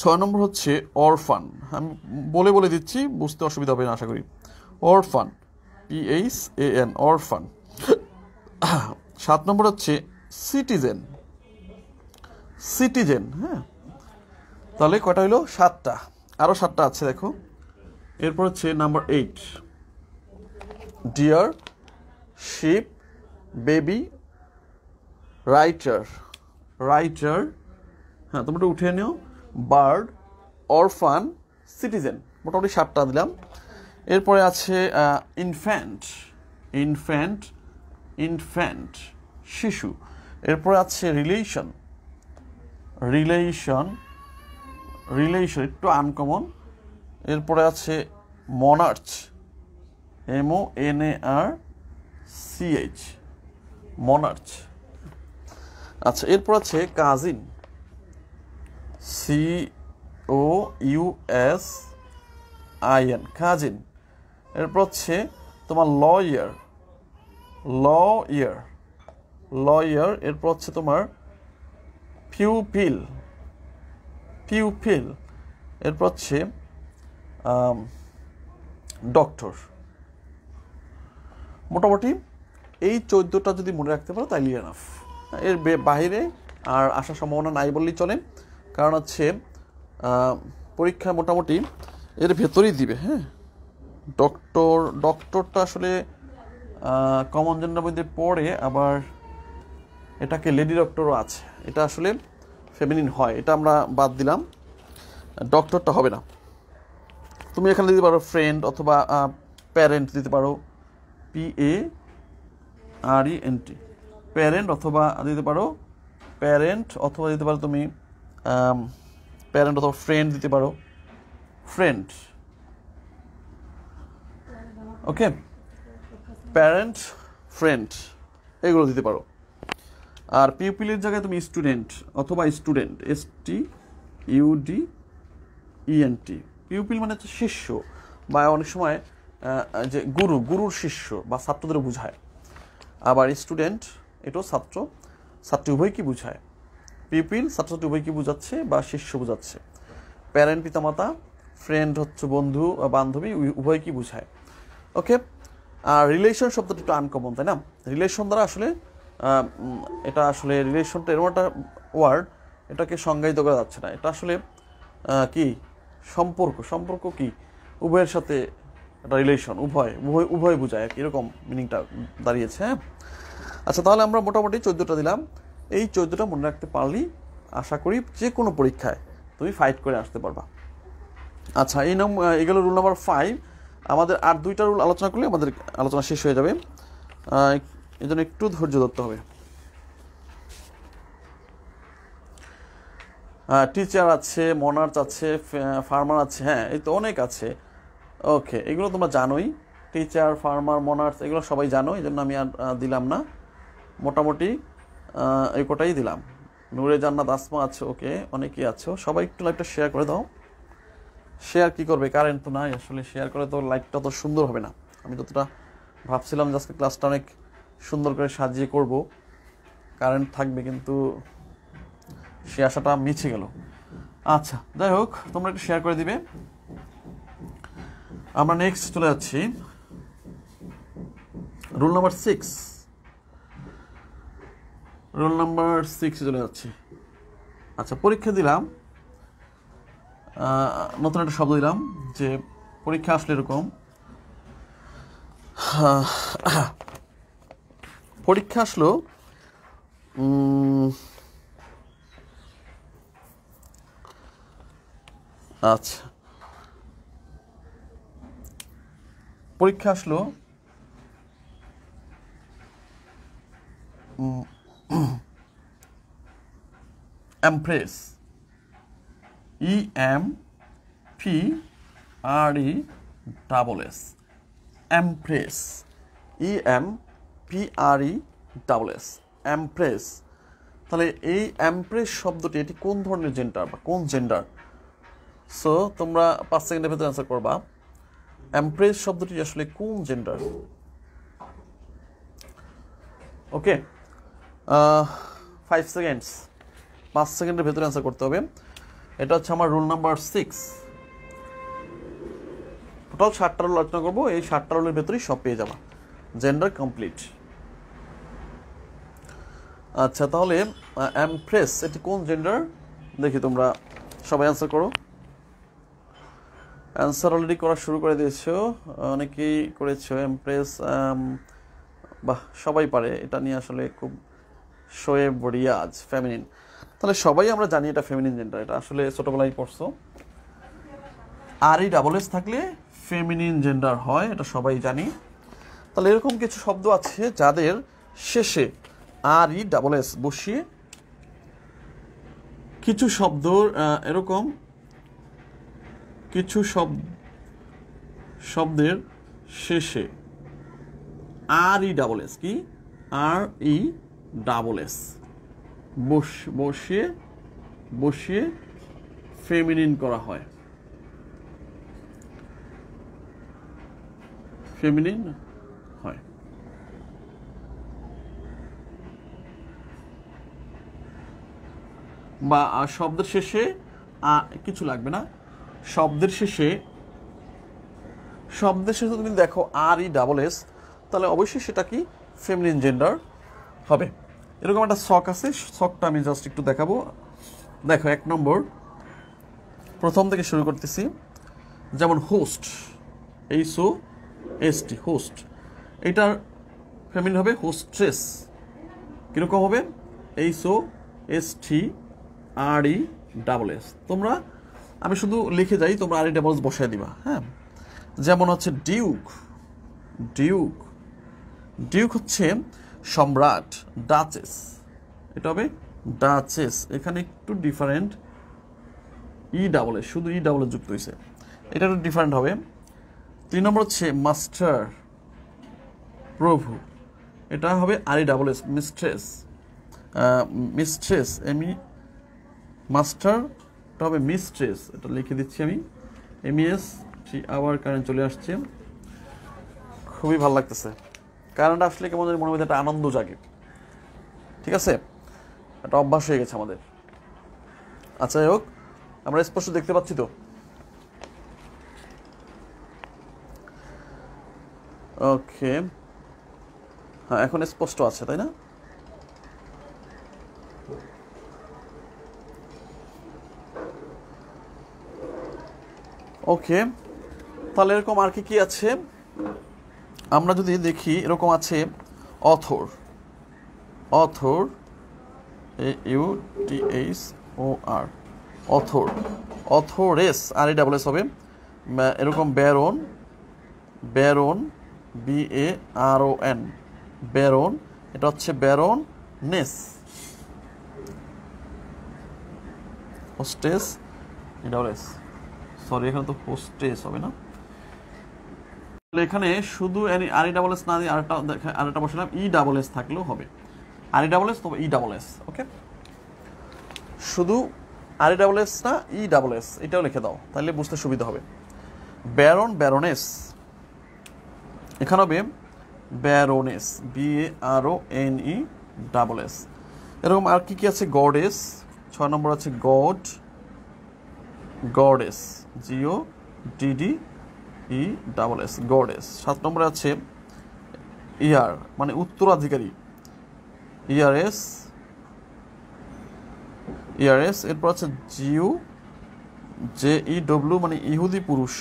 6 নম্বর হচ্ছে অরফান, আমি বলে দিচ্ছি, বুঝতে অসুবিধা হবে না আশা করি। অরফান, PHAN, অরফান। 7 নম্বর হচ্ছে সিটিজেন। হ্যাঁ, তাহলে কয়টা হইলো? 7টা, আরও 7টা আছে দেখো। এরপর হচ্ছে number 8, dear, ship, baby, writer. হ্যাঁ, তোমরা উঠে নিও। বার্ড, অরফান, সিটিজেন, মোটামুটি 7টা দিলাম। এরপরে আছে ইনফ্যান্ট, শিশু। এরপরে আছে রিলেশন, একটু আনকমন। এরপরে আছে মনার্চ, MONARCH, মনার্চ। আচ্ছা, এরপর আছে কাজিন, COUSIN, কাজিন। এরপর হচ্ছে তোমার লয়ার। এরপর হচ্ছে তোমার পিউপিল। এরপর হচ্ছে ডক্টর। মোটামুটি এই 14টা যদি মনে রাখতে পারো তাইলে এনাফ। এর বাইরে আর আসার সম্ভাবনা নাই বললেই চলে, কারণ হচ্ছে পরীক্ষা মোটামুটি এর ভেতরেই দিবে। হ্যাঁ, ডক্টরটা আসলে কমন জেন্ডার মধ্যে পড়ে, আবার এটাকে লেডি ডক্টরও আছে, এটা আসলে ফেমিনিন হয়, এটা আমরা বাদ দিলাম, ডক্টরটা হবে না। তুমি এখানে দিতে পারো ফ্রেন্ড অথবা প্যারেন্ট দিতে পারো, PARENT, প্যারেন্ট, অথবা দিতে পারো তুমি প্যারেন্ট অথবা ফ্রেন্ড দিতে পারো, ফ্রেন্ড। ওকে, প্যারেন্ট, ফ্রেন্ড এগুলো দিতে পারো। আর পিউপিলের জায়গায় তুমি স্টুডেন্ট অথবা স্টুডেন্ট, STUDENT। পিউপিল মানে হচ্ছে শিষ্য, বা অনেক সময় যে গুরুর শিষ্য বা ছাত্রদের বোঝায়। আবার স্টুডেন্ট এটাও ছাত্রী উভয়কে বোঝায়। পিউপিল ছাত্রছাত্রী উভয়কে বোঝাচ্ছে বা শিষ্য বোঝাচ্ছে। প্যারেন্ট পিতামাতা, ফ্রেন্ড হচ্ছে বন্ধু বান্ধবী, উভয়কে বোঝায়। ওকে, আর রিলেশন শব্দটা একটু আনকমন, তাই না? রিলেশন দ্বারা আসলে এটা আসলে রিলেশনটা এরকম একটা ওয়ার্ড, এটাকে সংজ্ঞায়িত করা যাচ্ছে না। এটা আসলে কি সম্পর্ক কি উভয়ের সাথে একটা রিলেশন, উভয় বোঝায়, এরকম মিনিংটা দাঁড়িয়েছে। হ্যাঁ, আচ্ছা, তাহলে আমরা মোটামুটি 14টা দিলাম। এই 14টা মনে রাখতে পারলেই আশা করি যে কোনো পরীক্ষায় তুমি ফাইট করে আসতে পারবা। আচ্ছা, এগুলো রুল নাম্বার 5। আমাদের আর 2টা রুল আলোচনা করলে আমাদের আলোচনা শেষ হয়ে যাবে, এই জন্য একটু ধৈর্য ধরতে হবে। টিচার আছে, মনার্স আছে, ফার্মার আছে, হ্যাঁ এই তো অনেক আছে। ওকে, এগুলো তোমরা জানোই, টিচার, ফার্মার, মনার্স এগুলো সবাই জানো, এই জন্য আমি আর দিলাম না। মোটামুটি এই কটাই দিলাম। নূরে জান্নাত, আসমা আছে, ওকে অনেকেই আছো। সবাই একটু লাইভটা শেয়ার করে দাও। শেয়ার কি করবে, কারেন্ট তো নাই আসলে, শেয়ার করে তো লাইভটা তো সুন্দর হবে না। আমি যতটা ভাবছিলাম যে আজকে ক্লাসটা অনেক সুন্দর করে সাজিয়ে করব, কারেন্ট থাকবে, কিন্তু সে আশাটা মিছে গেল। আচ্ছা, যাই হোক, তোমরা একটু শেয়ার করে দিবে। আমরা নেক্সট চলে যাচ্ছি রুল নাম্বার 6। রুল নাম্বার 6 চলে যাচ্ছি। আচ্ছা, পরীক্ষা দিলাম, নতুন একটা শব্দ দিলাম যে পরীক্ষা আসলে এরকম, পরীক্ষা আসলো আচ্ছা, পরীক্ষা আসলো empress, EMPRESS, empress, EMPRESS, empress. তাহলে এই এমপ্রেস শব্দটি এটি কোন ধরনের জেন্ডার বা কোন জেন্ডার? সো তোমরা 5 সেকেন্ডের ভেতরে অ্যান্সার করবা এমপ্রেস শব্দটি আসলে কোন জেন্ডার। ওকে, 5 সেকেন্ডস, 5 সেকেন্ডের ভেতরে অ্যান্সার করতে হবে। এটা হচ্ছে আমার রুল নাম্বার 6। টোটাল 7টা রুল আলোচনা করবো, এই 7টা রুলের ভেতরেই সব পেয়ে যাবা। Gender complete. আচ্ছা, তাহলে এমপ্রেস এটি কোন জেন্ডার দেখি, তোমরা সবাই অ্যান্সার করো। অ্যান্সার অলরেডি করা শুরু করে দিয়েছো, অনেকেই করেছো। এমপ্রেস, বাহ, সবাই পারে, এটা নিয়ে আসলে খুব শোয়েব রিয়াজ, ফেমিনিন। তাহলে সবাই আমরা জানি এটা ফেমিনিন জেন্ডার, এটা আসলে ছোটবেলায় পড়ছো। RESS থাকলে ফেমিনিন জেন্ডার হয়, এটা সবাই জানি। তাহলে এরকম কিছু শব্দ আছে যাদের শেষে RESS বসিয়ে, কিছু শব্দ এরকম কিছু শব্দের শেষে RESS কি RESS বসিয়ে ফেমিনিন করা হয়, ফেমিনিন হয়। বা শব্দের শেষে কিছু লাগবে না, শব্দের শেষে তুমি দেখো RESS, তাহলে অবশ্যই সেটা কি ফেমিনিন জেন্ডার হবে। এরকম একটা শখ আছে, শখটা আমি জাস্ট একটু দেখাবো। দেখো, 1 নম্বর, প্রথম থেকে শুরু করতেছি। যেমন হোস্ট, HOST, হোস্ট, এটার ফেমিনিন হবে হোস্ট্রেস। কীরকম হবে? HOSTRESS। তোমরা, আমি শুধু লিখে যাই, তোমরা RESS বসায় দিবা। হ্যাঁ, যেমন হচ্ছে ডিউক হচ্ছে সম্রাট, ডাচেস, এটা হবে ডাচেস। এখানে একটু ডিফারেন্ট, শুধু ESS যুক্ত হয়েছে, এটা একটু ডিফারেন্ট হবে। 3 নম্বর হচ্ছে মাস্টার, প্রভু, এটা হবে RESS, মিস্ট্রেস। মিস্ট্রেস, মাস্টারটা হবে মিস্ট্রেস, এটা লিখে দিচ্ছি আমি। MES, আবার কারেন্ট চলে আসছে, খুবই ভালো লাগতেছে। কারেন্ট আসলে কেমন মনের মধ্যে একটা আনন্দ জাগে, ঠিক আছে, একটা অভ্যাস হয়ে গেছে আমাদের। আচ্ছা, যাই হোক, আমরা স্পষ্ট দেখতে পাচ্ছি তো? ওকে, হ্যাঁ, এখন স্পষ্ট আছে, তাই না? ওকে, তাহলে এরকম আর কি আছে আমরা যদি দেখি, এরকম আছে অথর, AUTHOR, অথরেস, RESS হবে। এরকম ব্যারন, BARON, ব্যারন, এটা হচ্ছে ব্যারনেস, হোস্টেস, সরি, এখানে তো হোস্টেস হবে না, এখানে শুধু RESS না দিয়ে আরেকটা বসালাম, ESS থাকলেও হবে। RESS তবে ESS, ওকে, শুধু RESS না, ESS এটাও লিখে দাও, তাহলে বুঝতে সুবিধা হবে। ব্যারন, ব্যারোনেস, এখানে হবে ব্যারোনেস, BARONESS। এরকম আর কি আছে, গডেস, 6 নম্বর আছে গডেস, GODDESS, গডেস। 7 নম্বরে আছে ইয়ার, মানে উত্তরাধিকারী, ERS। এরপর আছে JEW, মানে ইহুদি পুরুষ,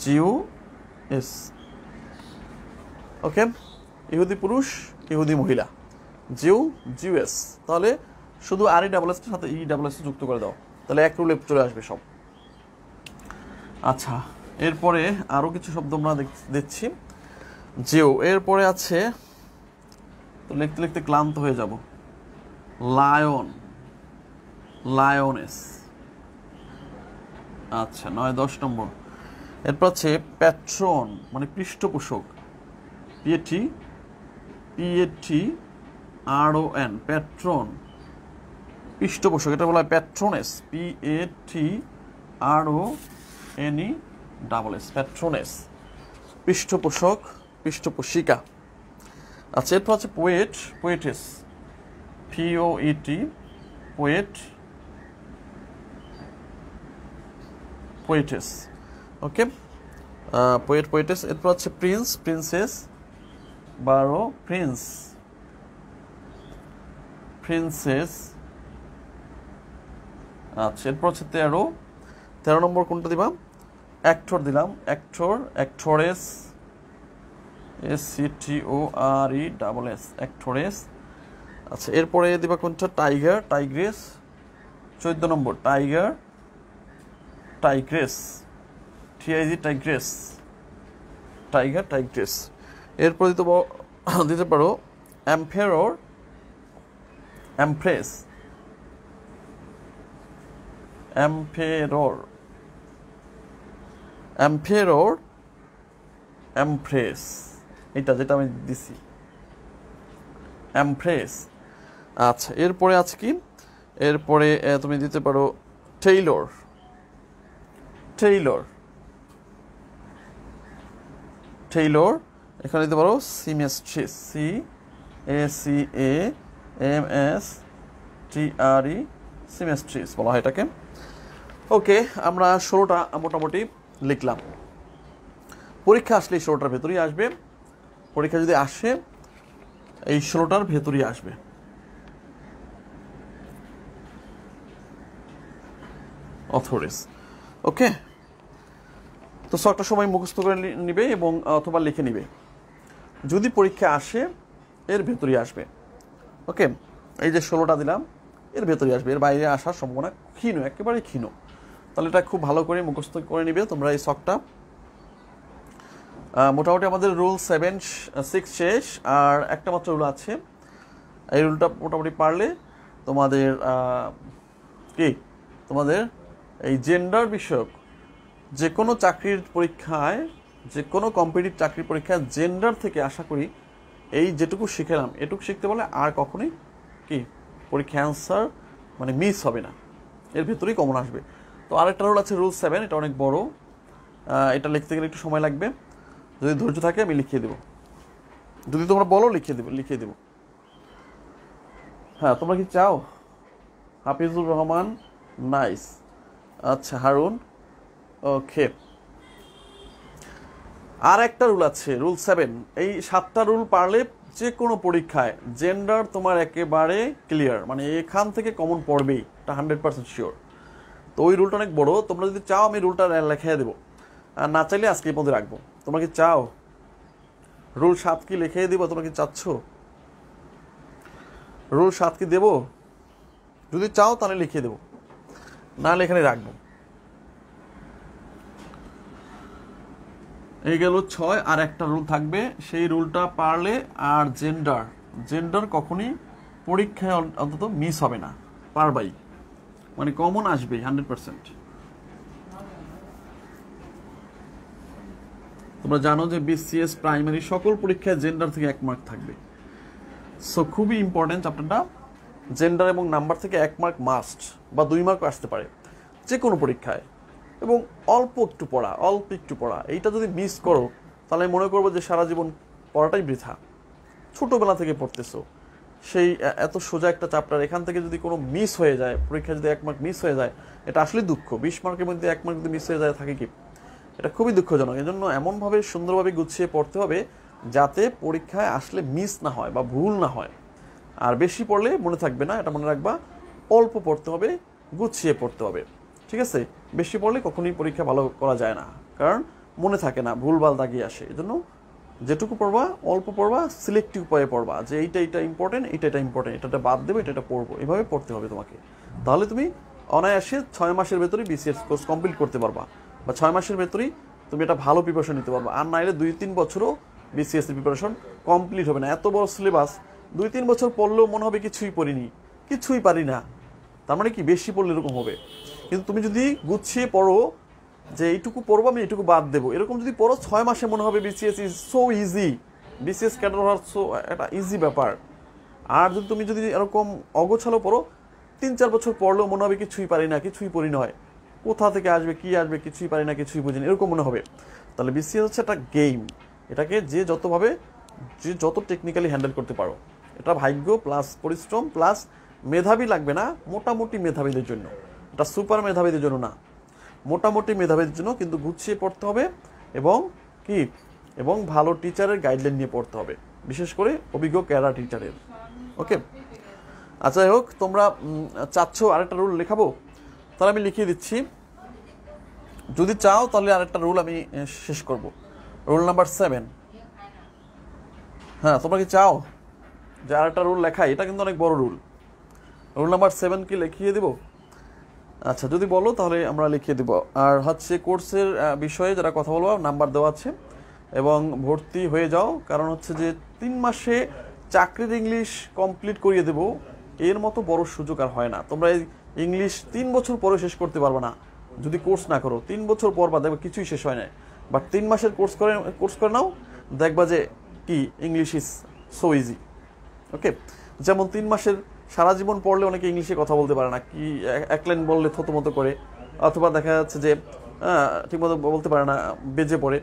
GUS, ওকে, ইহুদি পুরুষ, ইহুদি মহিলা, GUS। তাহলে শুধু RESS এর সাথে ESS যুক্ত করে দাও, তাহলে এক রুলে চলে আসবে সব। আচ্ছা, এরপরে আরো কিছু শব্দ আমরা দেখছি। এরপরে আছে, তো লিখতে লিখতে ক্লান্ত হয়ে যাব, লায়ন, লায়নেস। আচ্ছা, 9, 10 নম্বর। এরপর আছে প্যাট্রন, মানে পৃষ্ঠপোষক, PATRON, প্যাট্রন, পৃষ্ঠপোষক, এটা বলা হয় প্যাট্রোনেস, PATRONESS, প্যাট্রোনেস, পৃষ্ঠপোষক, পৃষ্ঠপোষিকা। আচ্ছা, এরপর আছে poet, poetess, POET, poet, poetess, okay, poet, poetess. এরপর আছে প্রিন্স, প্রিন্সেস, 12 প্রিন্স, প্রিন্সেস। আচ্ছা, এরপর হচ্ছে 13 নম্বর কোনটা দিবা? অ্যাক্টর দিলাম, অ্যাক্টর, অ্যাক্টরেস, SCTORESS, অ্যাক্টরেস। আচ্ছা, এরপরে দিবা কোনটা? টাইগার, টাইগ্রেস, 14 নম্বর, tiger, tigress, TIG, tigress, tiger, tigress. এরপর দিতে পারো emperor, empress, emperor, emperor, empress, এটা যেটা আমি দিছি, এমপ্রেস। আচ্ছা, এরপরে আছে কি? এরপরে তুমি দিতে পারো টেইলর, টেইলর, টেইলর। এখানে দিতে পারো সিমেস্ট্রিস, CACAMSTRE, সিমেস্ট্রিস বলা হয় এটাকে। ওকে, আমরা 16টা মোটামুটি লিখলাম। পরীক্ষা আসলে 16টার ভেতরেই আসবে, পরীক্ষা যদি আসে এই 16টার ভেতরেই আসবে। অথরিস, ওকে। তো একটা সময় মুখস্থ করে নিবে এবং অথবা লিখে নিবে, যদি পরীক্ষা আসে এর ভেতরেই আসবে। ওকে, এই যে 16টা দিলাম এর ভেতরেই আসবে, এর বাইরে আসার সম্ভাবনা ক্ষীণ, একেবারে ক্ষীণ। তাহলে এটা খুব ভালো করে মুখস্থ করে নিবে তোমরা এই শখটা। মোটামুটি আমাদের রুল 7, 6 শেষ, আর একটা মাত্র রুল আছে। এই রুলটা মোটামুটি পারলে তোমাদের তোমাদের এই জেন্ডার বিষয়ক যে কোনো চাকরির পরীক্ষায় যে কোনো কম্পিটিটিভ চাকরি পরীক্ষা জেন্ডার থেকে আশা করি এই যেটুকু শিখলাম এটুকু শিখতে পারলে আর কখনোই কি পরীক্ষা অ্যান্সার মানে মিস হবে না, এর ভেতরেই কমন আসবে। তো আরেকটা রুল আছে রুল 7, এটা অনেক বড়, এটা লিখতে গেলে একটু সময় লাগবে, যদি ধৈর্য থাকে আমি লিখিয়ে দেবো, যদি তোমরা বলো লিখিয়ে দেবো। হ্যাঁ, তোমরা কি চাও? হাফিজুর রহমান, নাইস। আচ্ছা হারুন, ওকে। আর একটা রুল আছে রুল 7, এই 7টা রুল পারলে যে কোনো পরীক্ষায় জেন্ডার তোমার একেবারে ক্লিয়ার, মানে এখান থেকে কমন পড়বেই, এটা 100% শিওর। তো ওই রুলটা অনেক বড়, তোমরা যদি চাও আমি রুলটা লেখাই দেবো, আর না চাইলে আজকে এই পর্যন্ত রাখবো। তোমরা কি চাও রুল 7 কি লিখিয়ে দিব? তোমরা কি চাচ্ছ রুল 7 কি দেবো? যদি চাও তাহলে লিখিয়ে দেবো, নাহলে এখানে রাখবো। এই গেল 6, আর একটা রুল থাকবে, সেই রুলটা পারলে আর জেন্ডার কখনই পরীক্ষায় অন্তত মিস হবে না, পারবাই, মানে কমন আসবে 100%। তোমরা জানো যে বিসিএস প্রাইমারি সকল পরীক্ষায় জেন্ডার থেকে 1 মার্ক থাকবে। সো খুবই ইম্পর্টেন্ট চ্যাপ্টারটা, জেন্ডার এবং নাম্বার থেকে 1 মার্ক মাস্ট, বা 2 মার্কও আসতে পারে যে কোনো পরীক্ষায়, এবং অল্প একটু পড়া। এইটা যদি মিস করো তাহলে মনে করবো যে সারা জীবন পড়াটাই বৃথা, ছোটোবেলা থেকে পড়তেছো, সেই এত সোজা একটা চ্যাপ্টার, এখান থেকে যদি কোনো মিস হয়ে যায়, পরীক্ষায় যদি 1 মার্ক মিস হয়ে যায়, এটা আসলে দুঃখ। 20 মার্কের মধ্যে 1 মার্ক যদি মিস হয়ে যায় থাকে কি, এটা খুবই দুঃখজনক। এই জন্য এমনভাবে সুন্দরভাবে গুছিয়ে পড়তে হবে যাতে পরীক্ষায় আসলে মিস না হয় বা ভুল না হয়। আর বেশি পড়লে মনে থাকবে না, এটা মনে রাখবা, অল্প পড়তে হবে, গুছিয়ে পড়তে হবে, ঠিক আছে? বেশি পড়লে কখনোই পরীক্ষা ভালো করা যায় না, কারণ মনে থাকে না, ভুলভাল দাগিয়ে আসে। এই জন্য যেটুকু পড়বা অল্প পড়বা, সিলেক্টিভ উপায়ে পড়বা, যে এইটা ইম্পর্টেন্ট, এটা ইম্পর্টেন্ট, এটা বাদ দেবো, এটা পড়বো, এভাবে পড়তে হবে তোমাকে। তাহলে তুমি অনায়াসে 6 মাসের ভেতরেই বিসিএস কোর্স কমপ্লিট করতে পারবা, বা 6 মাসের ভেতরেই তুমি এটা ভালো প্রিপারেশন নিতে পারবা। আর নাইলে 2-3 বছরও বিসিএস প্রিপারেশন কমপ্লিট হবে না। এত বড় সিলেবাস 2-3 বছর পড়লেও মনে হবে কিছুই পড়িনি, কিছুই পারি না, তার মানে কি বেশি পড়লে এরকম হবে। কিন্তু তুমি যদি গুছিয়ে পড়ো যে এইটুকু পড়বো আমি, এইটুকু বাদ দেবো, এরকম যদি পড়ো 6 মাসে মনে হবে BCS is so easy, BCS cadre হওয়ার সো একটা ইজি ব্যাপার। আর তুমি যদি এরকম অগোছালো পড়ো, 3-4 বছর পড়লেও মনে হবে কিছুই পারি না, কিছুই পড়ি নয়, কোথা থেকে আসবে কি আসবে কিছুই পারি না, কিছুই বুঝি না, এরকম মনে হবে। তাহলে বিসিএস হচ্ছে একটা গেম, এটাকে যে যত টেকনিক্যালি হ্যান্ডেল করতে পারো, এটা ভাগ্য প্লাস পরিশ্রম প্লাস মেধাবী লাগবে না, মোটামুটি মেধাবীদের জন্য, এটা সুপার মেধাবীদের জন্য না, মোটামুটি মেধাবীদের জন্য। কিন্তু গুছিয়ে পড়তে হবে এবং ভালো টিচারের গাইডলাইন নিয়ে পড়তে হবে, বিশেষ করে অভিজ্ঞ ক্যাডার টিচারের। ওকে, আচ্ছা যাই হোক, তোমরা চাচ্ছ আরেকটা রুল লেখাবো, তাহলে আমি লিখিয়ে দিচ্ছি। যদি চাও তাহলে আরেকটা রুল আমি শেষ করব, রুল নাম্বার 7। হ্যাঁ, তোমরা কি চাও যে আরেকটা রুল লেখাই? এটা কিন্তু অনেক বড় রুল। রুল নাম্বার 7 কি লিখিয়ে দেব? আচ্ছা, যদি বলো তাহলে আমরা লিখিয়ে দেব। আর হচ্ছে কোর্সের বিষয়ে যারা কথা বলবো, নাম্বার দেওয়া আছে, এবং ভর্তি হয়ে যাও। কারণ হচ্ছে যে 3 মাসে চাকরির ইংলিশ কমপ্লিট করিয়ে দেব, এর মতো বড় সুযোগ আর হয় না। তোমরা এই ইংলিশ 3 বছর পরে শেষ করতে পারবে না যদি কোর্স না করো। 3 বছর পর বা দেখবে কিছুই শেষ হয় না, বাট 3 মাসের কোর্স করে নাও, দেখবা যে কি ইংলিশ ইজ সো ইজি। ওকে, যেমন 3 মাসের সারা জীবন পড়লে অনেকে ইংলিশে কথা বলতে পারে না, কি এক লাইন বললে থতমতো করে, অথবা দেখা যাচ্ছে যে ঠিকমতো বলতে পারে না, বেজে পড়ে।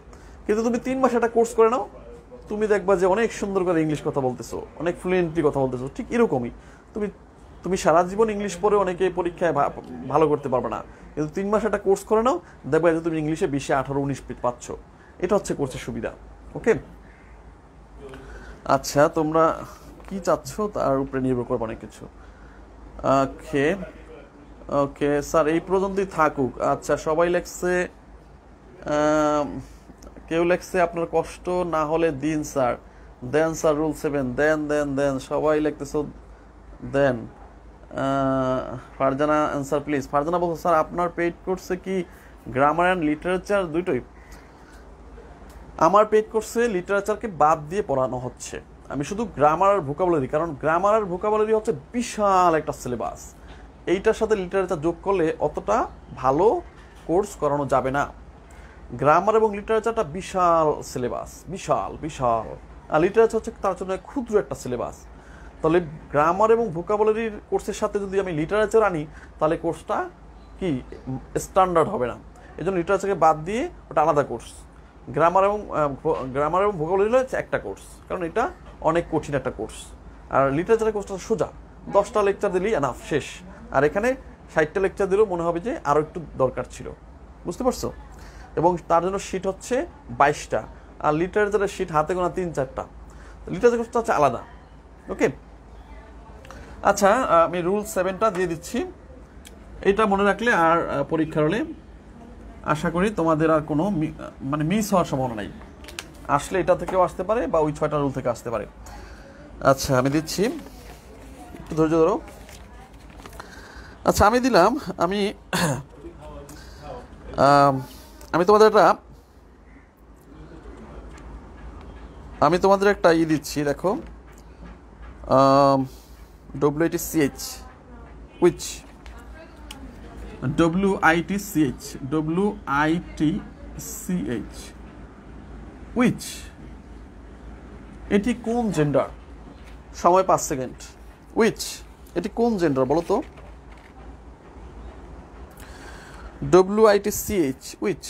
কিন্তু তুমি 3 মাসে একটা কোর্স করে নাও, তুমি দেখবা যে অনেক সুন্দর করে ইংলিশ কথা বলতেছো, অনেক ফ্লুয়েন্টলি কথা বলতেছো। ঠিক এরকমই তুমি সারা জীবন ইংলিশ পড়ে অনেকে পরীক্ষায় ভালো করতে পারবে না, কিন্তু 3 মাসে একটা কোর্স করে নাও, দেখবা যে তুমি ইংলিশে 20, 18, 19 পাচ্ছ। এটা হচ্ছে কোর্সের সুবিধা। ওকে, আচ্ছা তোমরা কি চাচ্ছ তার উপরে নির্ভর করবে অনেক কিছু। ওকে স্যার, এই পর্যন্তই থাকুক। আচ্ছা, সবাই লেখছে, কেউ লেখছে আপনার কষ্ট না হলে দিন স্যার, দেন স্যার রুল 7, দেন সবাই লিখতেছ দেন। Farzana answer please. ফারজানা বলছো স্যার আপনার পেইড কোর্সে কি গ্রামার অ্যান্ড লিটারেচার দুটোই? আমার পেইড কোর্সে লিটারেচারকে বাদ দিয়ে পড়ানো হচ্ছে, আমি শুধু গ্রামার আর ভোকাবুলারি, কারণ গ্রামার আর ভোকাবুলারি হচ্ছে বিশাল একটা সিলেবাস, এইটার সাথে লিটারেচার যোগ করলে অতটা ভালো কোর্স করানো যাবে না। গ্রামার এবং লিটারেচারটা বিশাল সিলেবাস, বিশাল বিশাল। আর লিটারেচার হচ্ছে তার জন্য ক্ষুদ্র একটা সিলেবাস। তাহলে গ্রামার এবং ভোকাবুলারির কোর্সের সাথে যদি আমি লিটারেচার আনি তাহলে কোর্সটা কি স্ট্যান্ডার্ড হবে না। এই জন্য লিটারেচারকে বাদ দিয়ে ওটা আলাদা কোর্স। গ্রামার এবং ভোকাবুলারি হচ্ছে একটা কোর্স, কারণ এটা অনেক কঠিন একটা কোর্স। আর লিটারেচারের কোর্সটা সোজা, 10টা লেকচার দিলেই এনাফ, শেষ। আর এখানে 60টা লেকচার দিলেও মনে হবে যে আরও একটু দরকার ছিল, বুঝতে পারছো? এবং তার জন্য শিট হচ্ছে 22টা, আর লিটারেচারের শিট হাতে গোনা 3-4টা। লিটারেচার কোর্সটা হচ্ছে আলাদা। ওকে, আচ্ছা, আমি রুল 7টা দিয়ে দিচ্ছি। এটা মনে রাখলে আর পরীক্ষার হলে আশা করি তোমাদের আর কোনো মানে মিস হওয়ার সম্ভাবনা নাই। আসলে এটা থেকেও আসতে পারে বা ওই 6টা রুল থেকে আসতে পারে। আচ্ছা, আমি দিচ্ছি, একটু ধৈর্য ধরো। আচ্ছা, আমি দিলাম, আমি তোমাদের একটা দিচ্ছি, দেখো, WITCH, which, which, এটি কোন জেন্ডার? সময় 5 সেকেন্ড। which, এটি কোন জেন্ডার বলো তো? WITCH, which,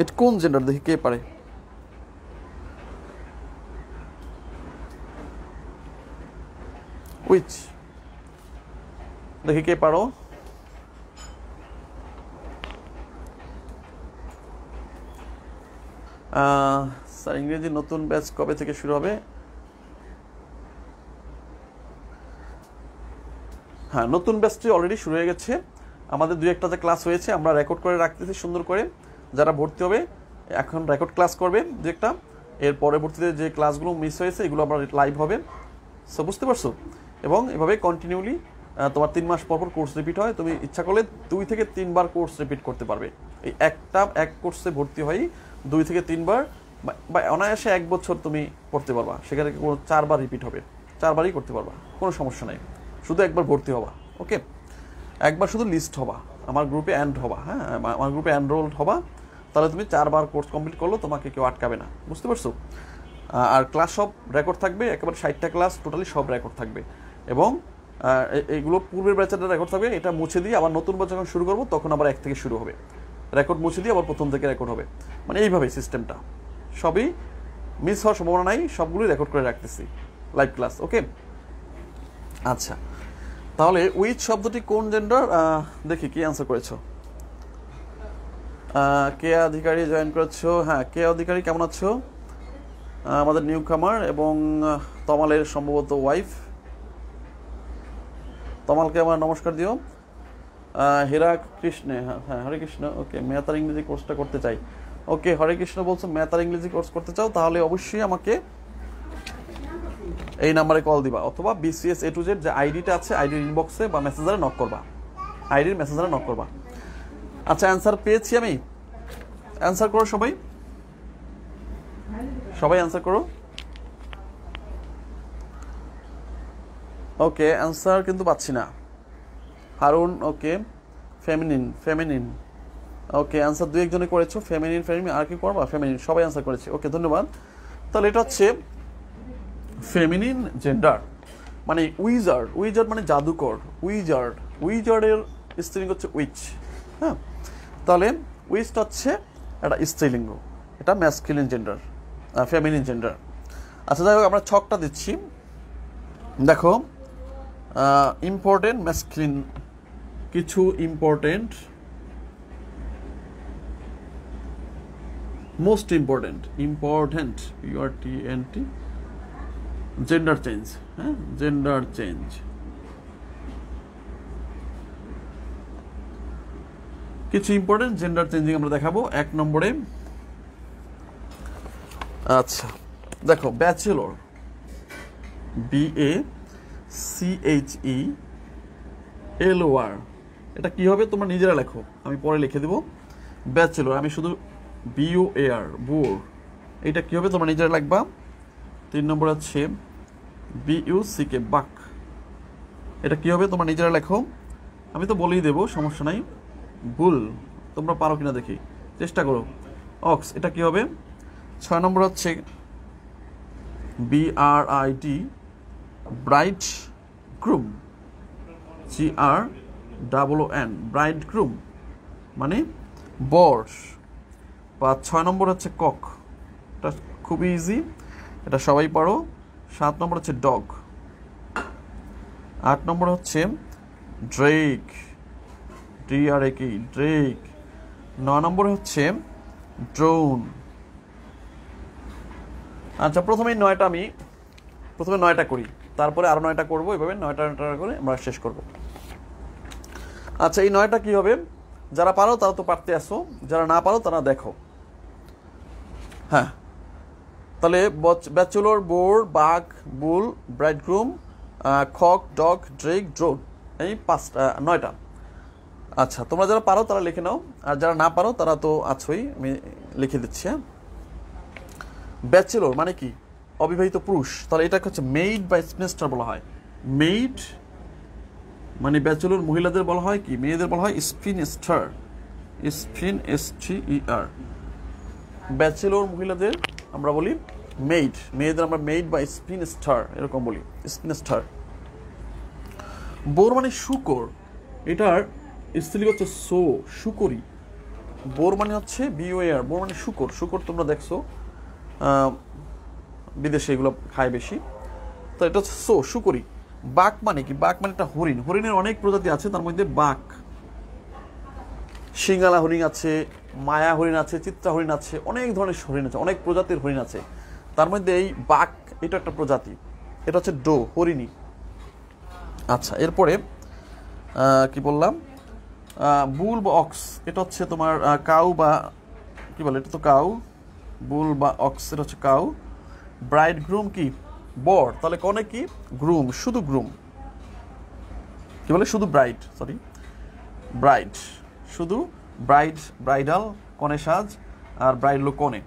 এটি কোন জেন্ডার? দেখি কে পারে। which, দেখি কে পারো। স্যার, ইংরেজি নতুন ব্যাচ কবে থেকে শুরু হবে? হ্যাঁ, নতুন ব্যাচটি অলরেডি শুরু হয়ে গেছে। আমাদের 2-1টা যে ক্লাস হয়েছে আমরা রেকর্ড করে রাখতেছি সুন্দর করে। যারা ভর্তি হবে এখন রেকর্ড ক্লাস করবে 2-1টা, এর পরবর্তীতে যে ক্লাসগুলো মিস হয়েছে এগুলো আমরা লাইভ হবে। সো বুঝতে পারছো? এবং এভাবে কন্টিনিউলি তোমার 3 মাস পর কোর্স রিপিট হয়। তুমি ইচ্ছা করলে 2 থেকে 3 বার কোর্স রিপিট করতে পারবে। এই এক কোর্সে ভর্তি হয় 2 থেকে 3 বার, বা অনায়াসে 1 বছর তুমি পড়তে পারবা। সেখানে কোনো 4 বার রিপিট হবে, 4 বারই করতে পারবা, কোনো সমস্যা নাই। শুধু একবার ভর্তি হবা, ওকে? একবার শুধু লিস্ট হবা, আমার গ্রুপে অ্যান্ড হবা। হ্যাঁ, আমার গ্রুপে এনরোলড হবা, তাহলে তুমি 4 বার কোর্স কমপ্লিট করলো, তোমাকে কেউ আটকাবে না, বুঝতে পারছো? আর ক্লাস সব রেকর্ড থাকবে, একেবারে 60টা ক্লাস টোটালি সব রেকর্ড থাকবে। এবং এইগুলো পূর্বের ব্যাচের রেকর্ড থাকবে। এটা মুছে দিয়ে আবার নতুন ব্যাচ যখন শুরু করবো তখন আবার 1 থেকে শুরু হবে। রেকর্ড মুছে দিয়ে আবার প্রথম থেকে রেকর্ড হবে, মানে এইভাবে সিস্টেমটা। সবই মিস হওয়ার সম্ভাবনা নাই, সবগুলোই রেকর্ড করে রাখতেছি লাইভ ক্লাস, ওকে? আচ্ছা, তাহলে উইথ শব্দটি কোন জেন্ডার? দেখি কি অ্যান্সার করেছো। কে অধিকারী জয়েন করেছো। হ্যাঁ, কে অধিকারী কেমন আছো? আমাদের নিউ কামার এবং তমালের সম্ভবত ওয়াইফ। তমালকে আমার নমস্কার দিও। হীরা কৃষ্ণে, হ্যাঁ, হরে কৃষ্ণ, ওকে। ম্যাথ আর ইংরেজি কোর্সটা করতে চাই, ওকে। হরে কৃষ্ণ বলছো ম্যাথ আর ইংরেজি কোর্স করতে চাও, তাহলে অবশ্যই আমাকে এই নাম্বারে কল দিবা, অথবা BCS A to Z যে আইডিটা আছে আইডির ইনবক্সে বা মেসেঞ্জারে নক করবা, আইডির মেসেঞ্জারে নক করবা। আচ্ছা, অ্যান্সার পেয়েছি আমি। অ্যান্সার করো সবাই, সবাই অ্যান্সার করো। ওকে, অ্যান্সার কিন্তু পাচ্ছি না। হারুন, ওকে। ফেমিনিন, ওকে। অ্যান্সার 2-1 জনে করেছো। ফেমিনিন, আর কি করবা? ফেমিনিন, সবাই অ্যান্সার করেছে, ওকে, ধন্যবাদ। তাহলে এটা হচ্ছে ফেমিনিন জেন্ডার, মানে উইজার্ড মানে জাদুকর। উইজার্ডের স্ত্রীলিঙ্গ হচ্ছে উইচ। হ্যাঁ, তাহলে উইচটা হচ্ছে একটা স্ত্রীলিঙ্গ, এটা ম্যাসকুলিন জেন্ডার, ফেমিনিন জেন্ডার। আচ্ছা, যাই হোক, আমরা ছকটা দিচ্ছি, দেখো। ইম্পর্টেন্ট ম্যাসকুলিন, কিছু important, most important URTNT gender change. হ্যাঁ, জেন্ডার চেঞ্জ, কিছু ইম্পর্টেন্ট জেন্ডার চেঞ্জিং আমরা দেখাবো 1 নম্বরে। আচ্ছা, দেখো, ব্যাচেলর, BACHELOR, এটা কি হবে তোমরা নিজেরা লেখো, আমি পরে লিখে দিব। ব্যাচেলর, আমি শুধু BOAR, বোর, এটা কি হবে তোমরা নিজেরা লিখবা। 3 নম্বর আছে BUCK, বাক, এটা কি হবে তোমরা নিজেরা লেখো, আমি তো বলেই দেবো, সমস্যা নাই। বুল, তোমরা পারো কিনা দেখি। চেষ্টা করো। অক্স, এটা কি হবে? 6 নম্বর হচ্ছে BRID, bride groom, GROON, bride groom মানে বর। 6 নম্বর হচ্ছে কক, এটা খুবই ইজি, এটা সবাই পারো। 7 নম্বর হচ্ছে ডগ। 8 নম্বর হচ্ছে ড্রেক, DRAK, ড্রেক। 9 নম্বর হচ্ছে ড্রোন। আচ্ছা, প্রথমে 9টা করি, তারপরে আরো 9টা করবো, এভাবে 9টা করে আমরা শেষ করব। আচ্ছা, এই 9টা কি হবে? যারা পারো তারা তো পারতে আসো, যারা না পারো তারা দেখো। হ্যাঁ, তাহলে ব্যাচেলর, বোর, বাঘ, বুল, ব্রাইডগ্রুম, কক, ডগ, ড্রেক, ড্রোন, এই 9টা। আচ্ছা, তোমরা যারা পারো তারা লিখে নাও, আর যারা না পারো তারা তো আছোই, আমি লিখে দিচ্ছি। হ্যাঁ, ব্যাচেলর মানে কি? অবিবাহিত পুরুষ, তাহলে এটাকে হচ্ছে মেইড বা স্পিনস্টার বলা হয়। মেইড মানে ব্যাচেলর মহিলাদের বলা হয় কি? মেয়েদের বলা হয় স্পিনস্টার, SPINSTER। ব্যাচেলর মহিলাদের আমরা বলি মেইড, মেয়েদের আমরা মেইড বা স্পিনস্টার এরকম বলি, স্পিনস্টার। বোর মানে শুকর, এটার স্ত্রী হচ্ছে শুকরি। বোর মানে হচ্ছে BOR, বোর মানে শুকর। শুকর তোমরা দেখছো বিদেশে এগুলো খায় বেশি, তো এটা হচ্ছে শুকরি। বাঘ মানে কি? বাঘ মানে একটা হরিণ। হরিণের অনেক প্রজাতি আছে, তার মধ্যে বাঘ, সিঙ্গালা হরিণ আছে, মায়া হরিণ আছে, চিত্রা হরিণ আছে, অনেক ধরনের হরিণ আছে, অনেক প্রজাতির হরিণ আছে। তার মধ্যে এই বাঘ, এটা একটা প্রজাতি, এটা হচ্ছে হরিণী। আচ্ছা, এরপরে কি বললাম? বুল বা অক্স, এটা হচ্ছে তোমার কাউ বা কি বলে, এটা তো কাউ। বুল বা অক্স, এটা হচ্ছে কাউ। ব্রাইড গ্রুম কি? বর। তাহলে কনে কি? গ্রুম, শুধু গ্রুম। কি বলে? শুধু ব্রাইড, সরি ব্রাইড, শুধু ব্রাইড, ব্রাইডাল, কনে সাজ, আর ব্রাইড হলো কনে।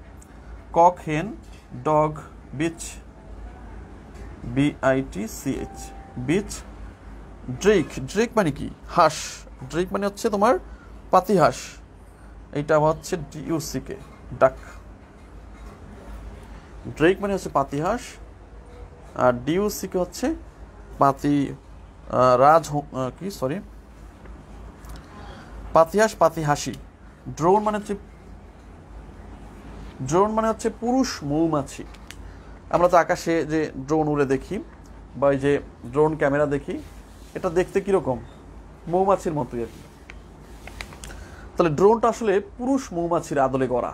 কক হেন, dog bitch, BITCH, beach. Drake, Drake মানে কি? হাঁস। ড্রেক মানে হচ্ছে তোমার পাতি হাঁস, এইটা হচ্ছে DUCK, ডাক। ড্রেক মানে হচ্ছে পাতি হাঁস, আর DUCK হচ্ছে পাতি পাতি হাঁস, পাতি হাসি। ড্রোন মানে হচ্ছে পুরুষ মৌমাছি। আমরা তো আকাশে যে ড্রোন উড়ে দেখি, বা ওই যে ড্রোন ক্যামেরা দেখি, এটা দেখতে কিরকম? মৌমাছির মতোই আর কি। তাহলে ড্রোনটা আসলে পুরুষ মৌমাছির আদলে গড়া,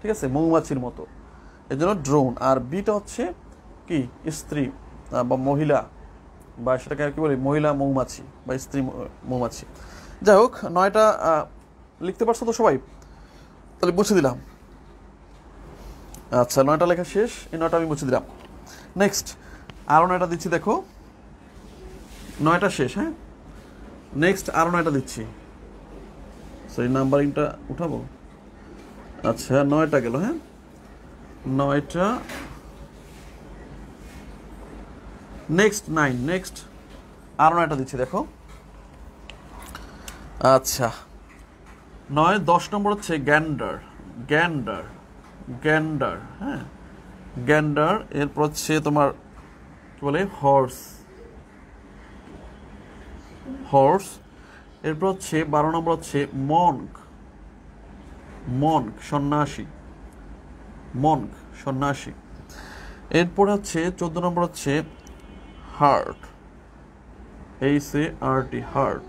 ঠিক আছে, মৌমাছির মতো, এই জন্য ড্রোন। আর বিটা হচ্ছে কি? স্ত্রী বা মহিলা, বা সেটাকে কি বলি? মহিলা মৌমাছি বা স্ত্রী মৌমাছি। যাই হোক, 9টা লিখতে পারছো তো সবাই? তাহলে মুছে দিলাম। আচ্ছা, 9টা লেখা শেষ, এই 9টা আমি মুছে দিলাম। নেক্সট আরো 9টা দিচ্ছি, দেখো 9টা শেষ। হ্যাঁ, নেক্সট আরো 9টা দিচ্ছি, সেই নাম্বারিংটা উঠাবো। আচ্ছা, 9টা গেল। হ্যাঁ, 9টা। নেক্সট আরো 9টা দিচ্ছি, দেখো। আচ্ছা, 9, 10 নম্বর হচ্ছে গ্যান্ডার, গ্যান্ডার। হ্যাঁ, গ্যান্ডার। এরপর হচ্ছে তোমার কি বলে? হর্স। এরপর হচ্ছে 12 নম্বর হচ্ছে মনক, সন্ন্যাসী। এরপর হচ্ছে 14 নম্বর হচ্ছে হার্ট, HART,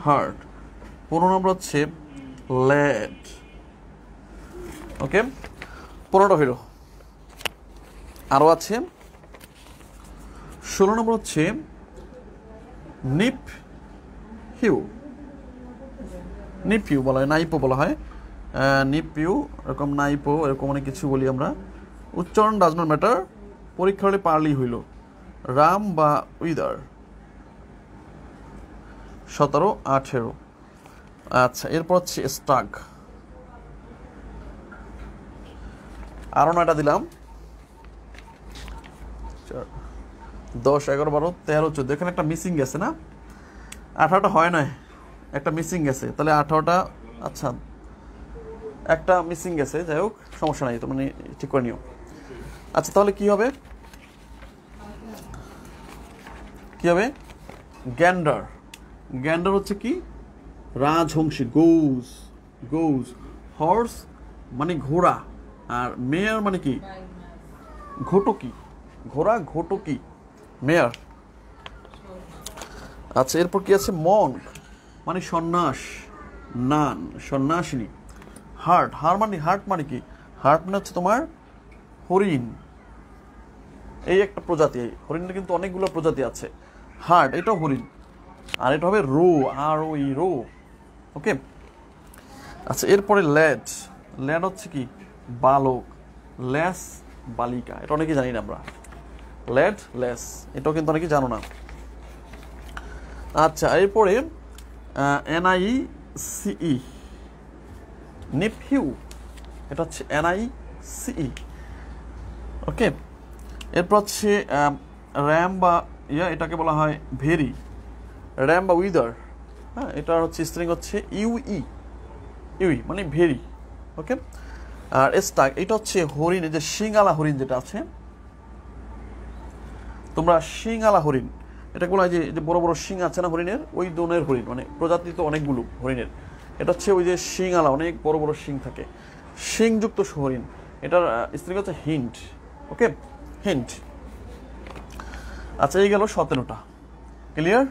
হার্ট। 15 নম্বর হচ্ছে ল্যাড। ওকে, 15টা হইল। আরো আছে 16 নম্বর হচ্ছে নিপিউ বলা হয়, নাইপো বলা হয়, নিপিউ, এরকম নাইপো, এরকম অনেক কিছু বলি আমরা। উচ্চারণ ডাজ নট ম্যাটার, পরীক্ষা হলে পারলেই হইল। রাম বা উইদার। 17, 18। আচ্ছা, এরপর হচ্ছে স্টাগ। আরো 9টা দিলাম, 10, 11, 12, 13, 14। এখানে একটা মিসিং গেছে না? 18টা হয় নয়, একটা মিসিং গেছে, তাহলে 18টা। আচ্ছা, একটা মিসিং গেছে, যাই হোক সমস্যা নাই, তো মানে ঠিক করে নিও। আচ্ছা তাহলে কি হবে, কি হবে? গ্যান্ডার। গ্যান্ডার হচ্ছে কি? রাজহংসী, গৌজ। গৌজ। হর্স মানে ঘোড়া, আর মেয়ার মানে কি? ঘটকি। ঘোড়া ঘটকি, মেয়ার। আচ্ছা এরপর কি আছে? মঙ্ক মানে সন্ন্যাস, নান সন্ন্যাসিনী। হার্ট, হার্ট মানে কি? হার্ট মানে হচ্ছে তোমার হরিণ, এই একটা প্রজাতি। হরিণের কিন্তু অনেকগুলো প্রজাতি আছে। হার্ট এটাও হরিণ, আর এটা হবে রো, আর ওই রো। ওকে। আচ্ছা এরপরে ল্যাড। ল্যাড হচ্ছে কি? বালক। ল্যাস বালিকা, এটা অনেকেই জানি না আমরা। ল্যাড ল্যাস, এটাও কিন্তু অনেকেই জানো না। আচ্ছা এরপরে NICE, নেফিউ, এটা হচ্ছে NICE। ওকে। এরপর হচ্ছে র্যাম বা এটাকে বলা হয় ভেরি। র্যাম বা উইদার, হ্যাঁ, এটার হচ্ছে স্ট্রিং হচ্ছে ইউই মানে ভেরি। ওকে। আর স্টাক, এটা হচ্ছে হরিণ, এই যে শিঙালা হরিণ যেটা আছে, তোমরা শিঙালা হরিণ এটাকে বলা হয়, যে বড় বড় শিং আছে না হরিণের, ওই ধরনের হরিণ, মানে প্রজাতি তো অনেকগুলো হরিণের। এটা হচ্ছে ওই যে শিঙালা, অনেক বড় বড় শিং থাকে, শিংযুক্ত হরিণ। এটার স্ত্রী হচ্ছে হিন্ট। ওকে, হিন্ট। আচ্ছা এই গেল 17টা। ক্লিয়ার?